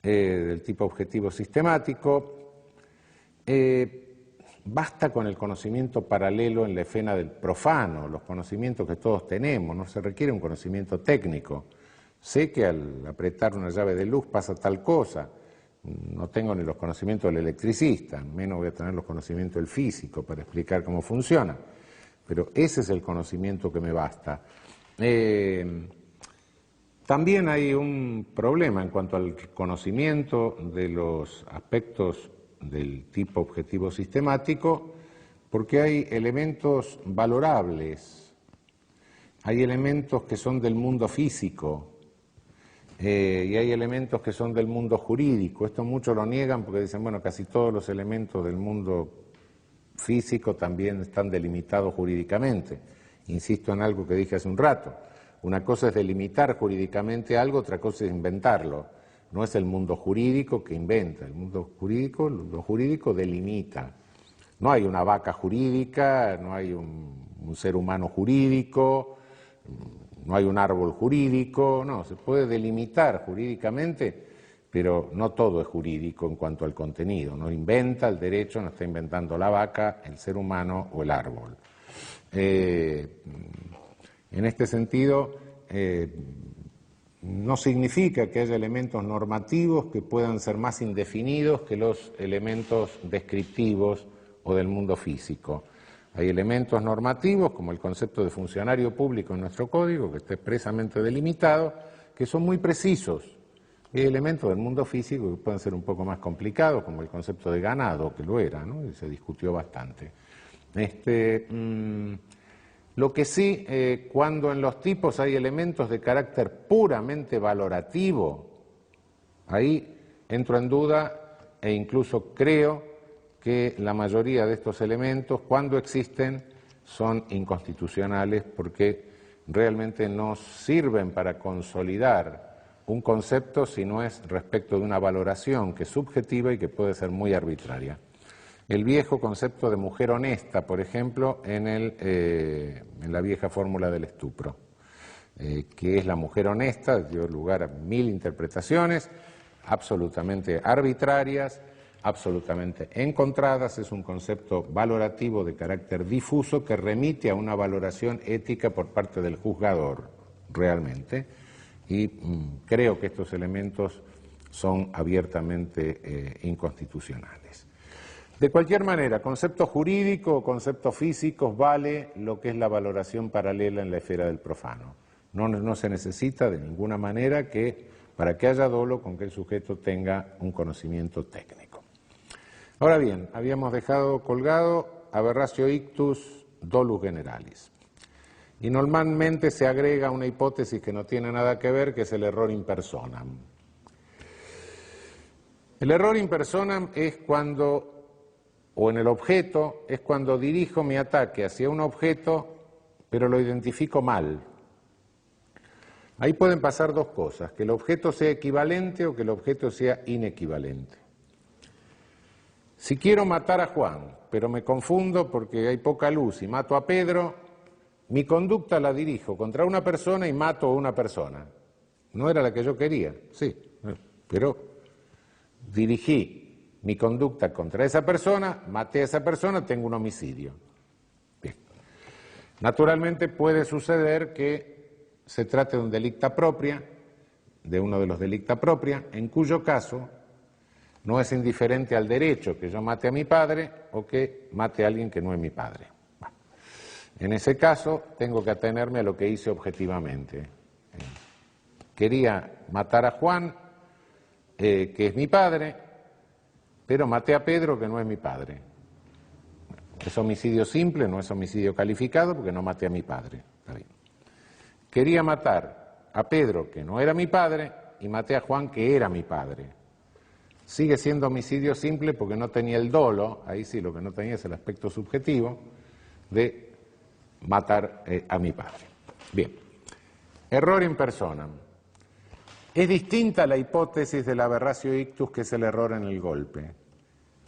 del tipo objetivo sistemático, basta con el conocimiento paralelo en la esfera del profano, los conocimientos que todos tenemos, no se requiere un conocimiento técnico. Sé que al apretar una llave de luz pasa tal cosa, no tengo ni los conocimientos del electricista, menos voy a tener los conocimientos del físico para explicar cómo funciona, pero ese es el conocimiento que me basta. También hay un problema en cuanto al conocimiento de los aspectos del tipo objetivo sistemático, porque hay elementos valorables, hay elementos que son del mundo físico y hay elementos que son del mundo jurídico. Esto muchos lo niegan porque dicen, bueno, casi todos los elementos del mundo físico también están delimitados jurídicamente. Insisto en algo que dije hace un rato. Una cosa es delimitar jurídicamente algo, otra cosa es inventarlo. No es el mundo jurídico que inventa, el mundo jurídico, lo jurídico delimita. No hay una vaca jurídica, no hay un ser humano jurídico, no hay un árbol jurídico, no, se puede delimitar jurídicamente, pero no todo es jurídico en cuanto al contenido. No inventa el derecho, no está inventando la vaca, el ser humano o el árbol. En este sentido, no significa que haya elementos normativos que puedan ser más indefinidos que los elementos descriptivos o del mundo físico. Hay elementos normativos, como el concepto de funcionario público en nuestro código, que está expresamente delimitado, que son muy precisos. Hay elementos del mundo físico que pueden ser un poco más complicados, como el concepto de ganado, que lo era, ¿no? Y se discutió bastante. Lo que sí, cuando en los tipos hay elementos de carácter puramente valorativo, ahí entro en duda e incluso creo que la mayoría de estos elementos, cuando existen, son inconstitucionales porque realmente no sirven para consolidar un concepto si no es respecto de una valoración que es subjetiva y que puede ser muy arbitraria. El viejo concepto de mujer honesta, por ejemplo, en la vieja fórmula del estupro, que es la mujer honesta, dio lugar a 1000 interpretaciones, absolutamente arbitrarias, absolutamente encontradas, es un concepto valorativo de carácter difuso que remite a una valoración ética por parte del juzgador, realmente, y creo que estos elementos son abiertamente inconstitucionales. De cualquier manera, concepto jurídico o conceptos físicos vale lo que es la valoración paralela en la esfera del profano. No se necesita de ninguna manera que, para que haya dolo, con que el sujeto tenga un conocimiento técnico. Ahora bien, habíamos dejado colgado aberratio ictus dolus generalis. Y normalmente se agrega una hipótesis que no tiene nada que ver, que es el error in personam. El error in personam es cuando, o en el objeto, es cuando dirijo mi ataque hacia un objeto, pero lo identifico mal. Ahí pueden pasar dos cosas, que el objeto sea equivalente o que el objeto sea inequivalente. Si quiero matar a Juan, pero me confundo porque hay poca luz y mato a Pedro, mi conducta la dirijo contra una persona y mato a una persona. No era la que yo quería, sí, pero dirigí mi conducta contra esa persona, maté a esa persona, tengo un homicidio. Bien. Naturalmente puede suceder que se trate de un delicta propria, de uno de los delicta propria, en cuyo caso no es indiferente al derecho que yo mate a mi padre o que mate a alguien que no es mi padre. Bueno, en ese caso tengo que atenerme a lo que hice objetivamente. Quería matar a Juan, que es mi padre, pero maté a Pedro, que no es mi padre. Es homicidio simple, no es homicidio calificado, porque no maté a mi padre. Está bien. Quería matar a Pedro, que no era mi padre, y maté a Juan, que era mi padre. Sigue siendo homicidio simple porque no tenía el dolo, ahí sí lo que no tenía es el aspecto subjetivo de matar a mi padre. Bien, error in personam. Es distinta la hipótesis del aberratio ictus, que es el error en el golpe.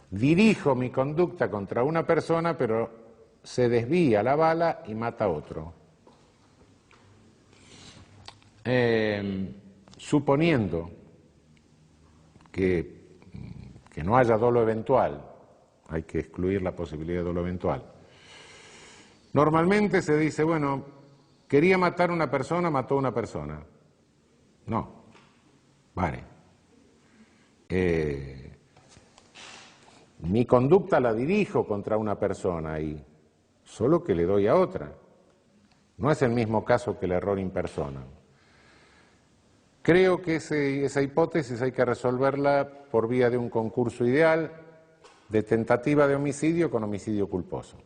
Dirijo mi conducta contra una persona, pero se desvía la bala y mata a otro. Suponiendo que no haya dolo eventual, hay que excluir la posibilidad de dolo eventual. Normalmente se dice, bueno, quería matar a una persona, mató a una persona. No, vale. Mi conducta la dirijo contra una persona y solo que le doy a otra. No es el mismo caso que el error in personam. Creo que esa hipótesis hay que resolverla por vía de un concurso ideal de tentativa de homicidio con homicidio culposo.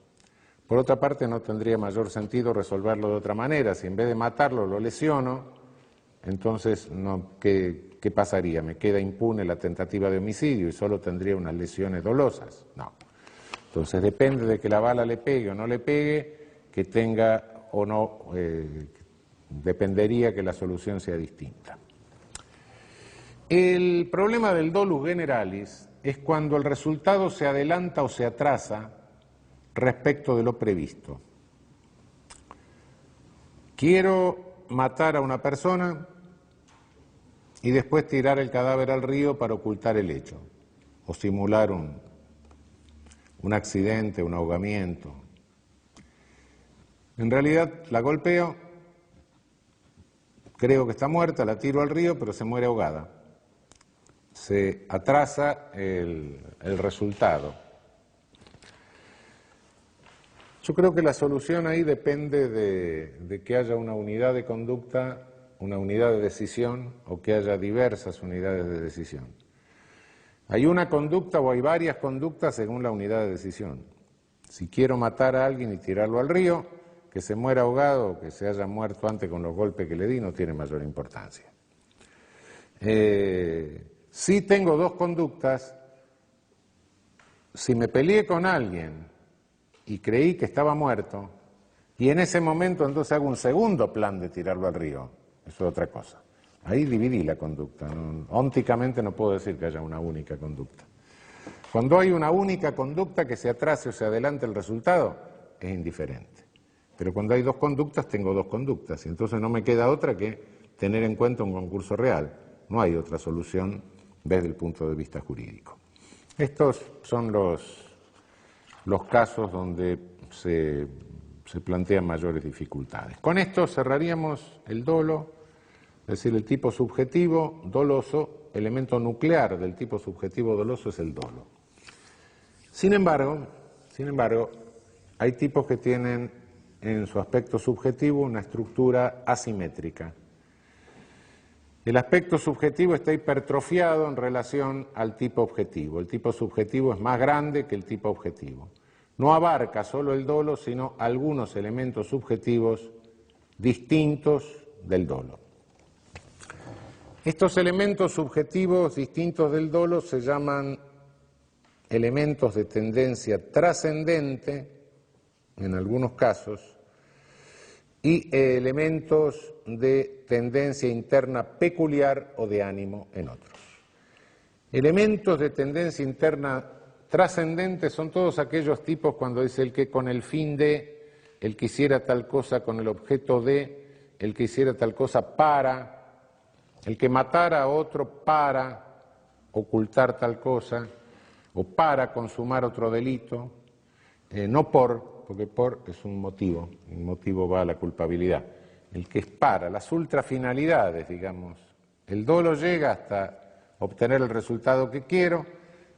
Por otra parte, no tendría mayor sentido resolverlo de otra manera. Si en vez de matarlo lo lesiono, entonces ¿qué pasaría? ¿Me queda impune la tentativa de homicidio y solo tendría unas lesiones dolosas? No. Entonces depende de que la bala le pegue o no le pegue, que tenga o no, dependería que la solución sea distinta. El problema del dolus generalis es cuando el resultado se adelanta o se atrasa respecto de lo previsto. Quiero matar a una persona y después tirar el cadáver al río para ocultar el hecho, o simular un accidente, un ahogamiento. En realidad la golpeo, creo que está muerta, la tiro al río, pero se muere ahogada. Se atrasa el resultado. Yo creo que la solución ahí depende de que haya una unidad de conducta una unidad de decisión o que haya diversas unidades de decisión. Hay una conducta o hay varias conductas según la unidad de decisión. Si quiero matar a alguien y tirarlo al río, que se muera ahogado o que se haya muerto antes con los golpes que le di no tiene mayor importancia. Si tengo dos conductas, si me peleé con alguien y creí que estaba muerto, y en ese momento entonces hago un segundo plan de tirarlo al río, eso es otra cosa. Ahí dividí la conducta. Ónticamente no puedo decir que haya una única conducta. Cuando hay una única conducta que se atrase o se adelante el resultado, es indiferente. Pero cuando hay dos conductas, tengo dos conductas, y entonces no me queda otra que tener en cuenta un concurso real. No hay otra solución desde el punto de vista jurídico. Estos son los casos donde se plantean mayores dificultades. Con esto cerraríamos el dolo, es decir, el tipo subjetivo doloso, elemento nuclear del tipo subjetivo doloso es el dolo. Sin embargo, hay tipos que tienen en su aspecto subjetivo una estructura asimétrica. El aspecto subjetivo está hipertrofiado en relación al tipo objetivo. El tipo subjetivo es más grande que el tipo objetivo. No abarca solo el dolo, sino algunos elementos subjetivos distintos del dolo. Estos elementos subjetivos distintos del dolo se llaman elementos de tendencia trascendente, en algunos casos, y elementos de tendencia interna peculiar o de ánimo en otros. Elementos de tendencia interna trascendente son todos aquellos tipos cuando dice el que con el fin de, el que hiciera tal cosa con el objeto de, el que hiciera tal cosa para, el que matara a otro para ocultar tal cosa o para consumar otro delito, no porque por es un motivo va a la culpabilidad. El que es para, las ultrafinalidades, digamos. El dolo llega hasta obtener el resultado que quiero,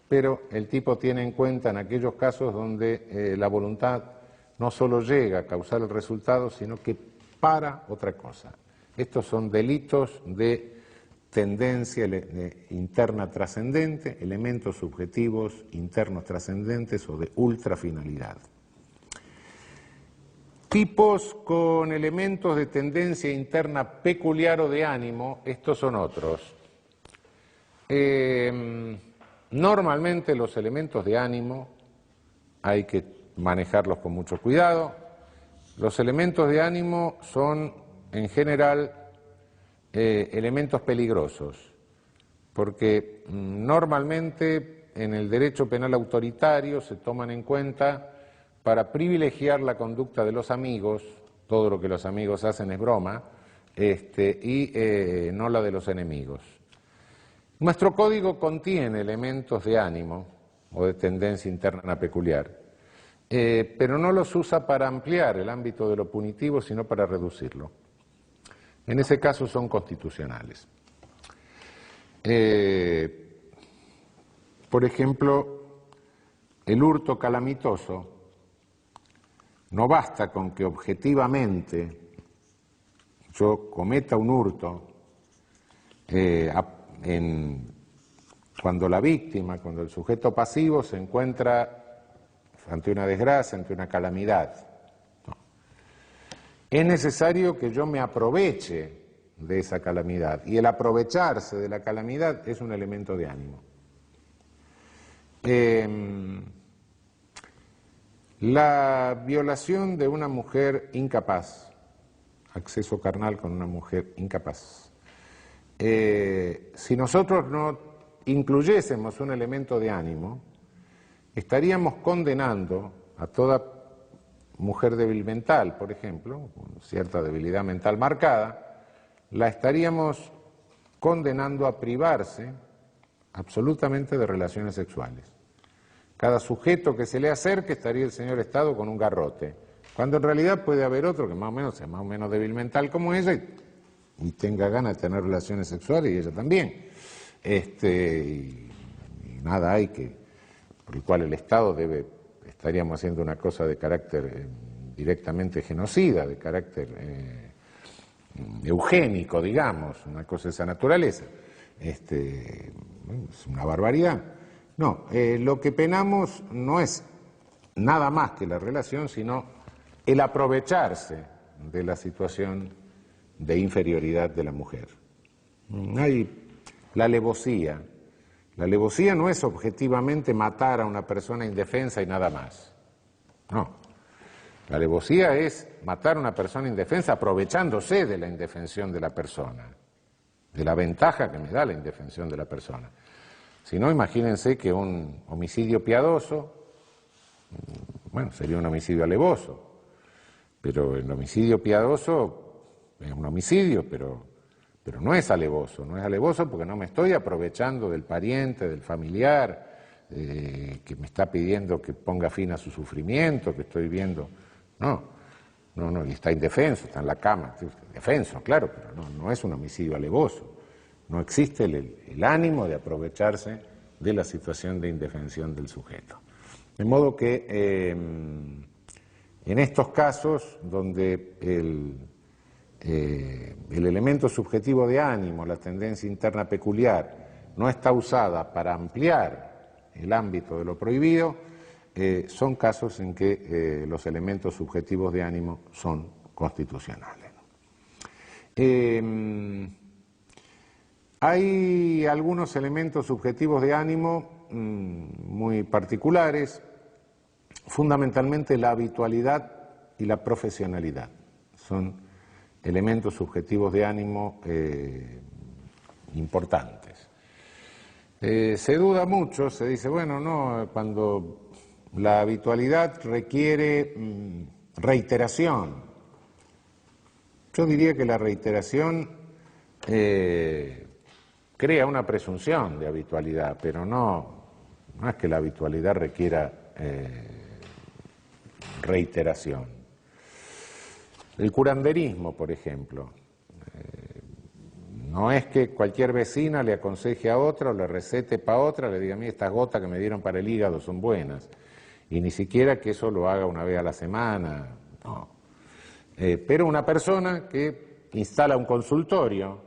pero el tipo tiene en cuenta en aquellos casos donde la voluntad no solo llega a causar el resultado, sino que para otra cosa. Estos son delitos de tendencia interna trascendente, elementos subjetivos internos trascendentes o de ultrafinalidad. Tipos con elementos de tendencia interna peculiar o de ánimo, estos son otros. Normalmente los elementos de ánimo hay que manejarlos con mucho cuidado. Los elementos de ánimo son en general elementos peligrosos, porque normalmente en el derecho penal autoritario se toman en cuenta para privilegiar la conducta de los amigos, todo lo que los amigos hacen es broma, y no la de los enemigos. Nuestro código contiene elementos de ánimo o de tendencia interna peculiar, pero no los usa para ampliar el ámbito de lo punitivo, sino para reducirlo. En ese caso son constitucionales. Por ejemplo, el hurto calamitoso. No basta con que objetivamente yo cometa un hurto cuando la víctima, cuando el sujeto pasivo se encuentra ante una desgracia, ante una calamidad. No. Es necesario que yo me aproveche de esa calamidad, y el aprovecharse de la calamidad es un elemento de ánimo. La violación de una mujer incapaz, acceso carnal con una mujer incapaz. Si nosotros no incluyésemos un elemento de ánimo, estaríamos condenando a toda mujer débil mental, por ejemplo, con cierta debilidad mental marcada, la estaríamos condenando a privarse absolutamente de relaciones sexuales. Cada sujeto que se le acerque estaría el señor Estado con un garrote, cuando en realidad puede haber otro que más o menos sea más o menos débil mental como ella y tenga ganas de tener relaciones sexuales y ella también. Y nada hay por el cual el Estado estaríamos haciendo una cosa de carácter directamente genocida, de carácter eugénico, digamos, una cosa de esa naturaleza. Bueno, es una barbaridad. No, lo que penamos no es nada más que la relación, sino el aprovecharse de la situación de inferioridad de la mujer. Hay la alevosía. La alevosía no es objetivamente matar a una persona indefensa y nada más. No. La alevosía es matar a una persona indefensa aprovechándose de la indefensión de la persona, de la ventaja que me da la indefensión de la persona. Si no, imagínense que un homicidio piadoso, bueno, sería un homicidio alevoso, pero el homicidio piadoso es un homicidio, pero no es alevoso. No es alevoso porque no me estoy aprovechando del pariente, del familiar, que me está pidiendo que ponga fin a su sufrimiento, que estoy viendo. No, y está indefenso, está en la cama, defenso, claro, pero no es un homicidio alevoso. No existe el ánimo de aprovecharse de la situación de indefensión del sujeto. De modo que en estos casos donde el elemento subjetivo de ánimo, la tendencia interna peculiar, no está usada para ampliar el ámbito de lo prohibido, son casos en que los elementos subjetivos de ánimo son constitucionales. Hay algunos elementos subjetivos de ánimo muy particulares, fundamentalmente la habitualidad y la profesionalidad. Son elementos subjetivos de ánimo importantes. Se duda mucho, se dice, bueno, no, cuando la habitualidad requiere reiteración. Yo diría que la reiteración crea una presunción de habitualidad, pero no es que la habitualidad requiera reiteración. El curanderismo, por ejemplo, no es que cualquier vecina le aconseje a otra o le recete para otra, le diga, a mí estas gotas que me dieron para el hígado son buenas, y ni siquiera que eso lo haga una vez a la semana, no. Pero una persona que instala un consultorio,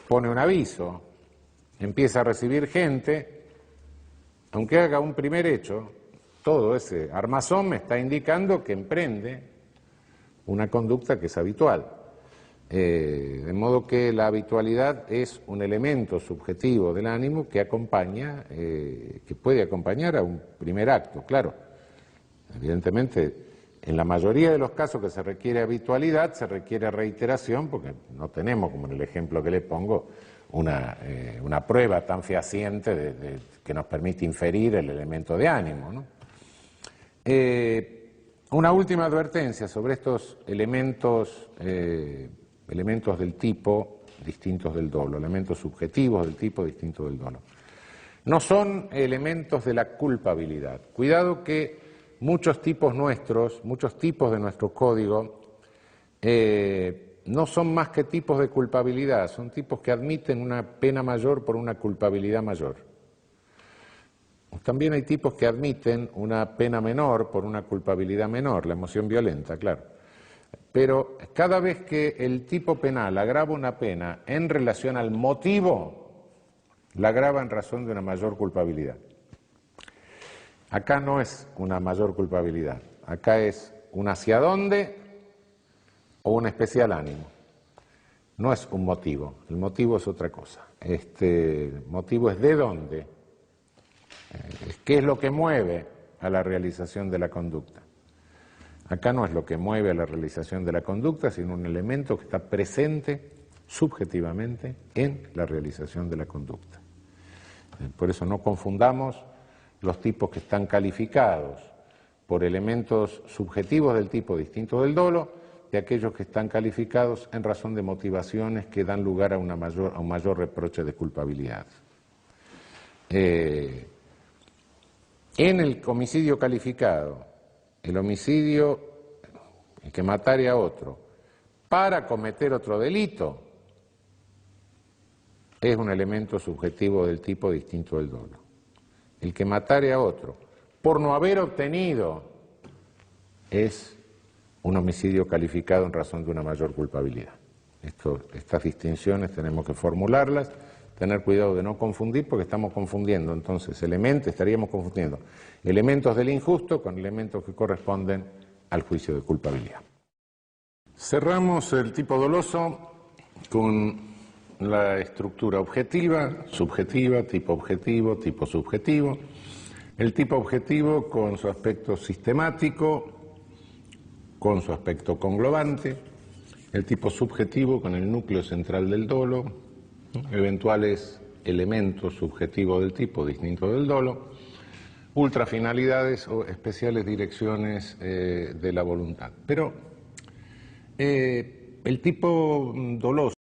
pone un aviso, empieza a recibir gente, aunque haga un primer hecho, todo ese armazón me está indicando que emprende una conducta que es habitual. De modo que la habitualidad es un elemento subjetivo del ánimo que acompaña, que puede acompañar a un primer acto, claro. Evidentemente, en la mayoría de los casos que se requiere habitualidad, se requiere reiteración, porque no tenemos, como en el ejemplo que le pongo, una prueba tan fehaciente que nos permite inferir el elemento de ánimo, ¿no? Una última advertencia sobre estos elementos del tipo distintos del dolo, elementos subjetivos del tipo distintos del dolo. No son elementos de la culpabilidad. Cuidado que muchos tipos de nuestro código, no son más que tipos de culpabilidad, son tipos que admiten una pena mayor por una culpabilidad mayor. También hay tipos que admiten una pena menor por una culpabilidad menor, la emoción violenta, claro. Pero cada vez que el tipo penal agrava una pena en relación al motivo, la agrava en razón de una mayor culpabilidad. Acá no es una mayor culpabilidad, acá es un hacia dónde o un especial ánimo. No es un motivo, el motivo es otra cosa. El motivo es de dónde, qué es lo que mueve a la realización de la conducta. Acá no es lo que mueve a la realización de la conducta, sino un elemento que está presente subjetivamente en la realización de la conducta. Por eso no confundamos los tipos que están calificados por elementos subjetivos del tipo distinto del dolo de aquellos que están calificados en razón de motivaciones que dan lugar a un mayor reproche de culpabilidad. En el homicidio calificado, el homicidio, el que matare a otro para cometer otro delito, es un elemento subjetivo del tipo distinto del dolo. El que matare a otro por no haber obtenido es un homicidio calificado en razón de una mayor culpabilidad. Estas distinciones tenemos que formularlas, tener cuidado de no confundir, porque estamos confundiendo entonces estaríamos confundiendo elementos del injusto con elementos que corresponden al juicio de culpabilidad. Cerramos el tipo doloso con la estructura objetiva, subjetiva, tipo subjetivo. El tipo objetivo con su aspecto sistemático, con su aspecto conglobante. El tipo subjetivo con el núcleo central del dolo, eventuales elementos subjetivos del tipo distintos del dolo, ultrafinalidades o especiales direcciones de la voluntad. Pero el tipo doloso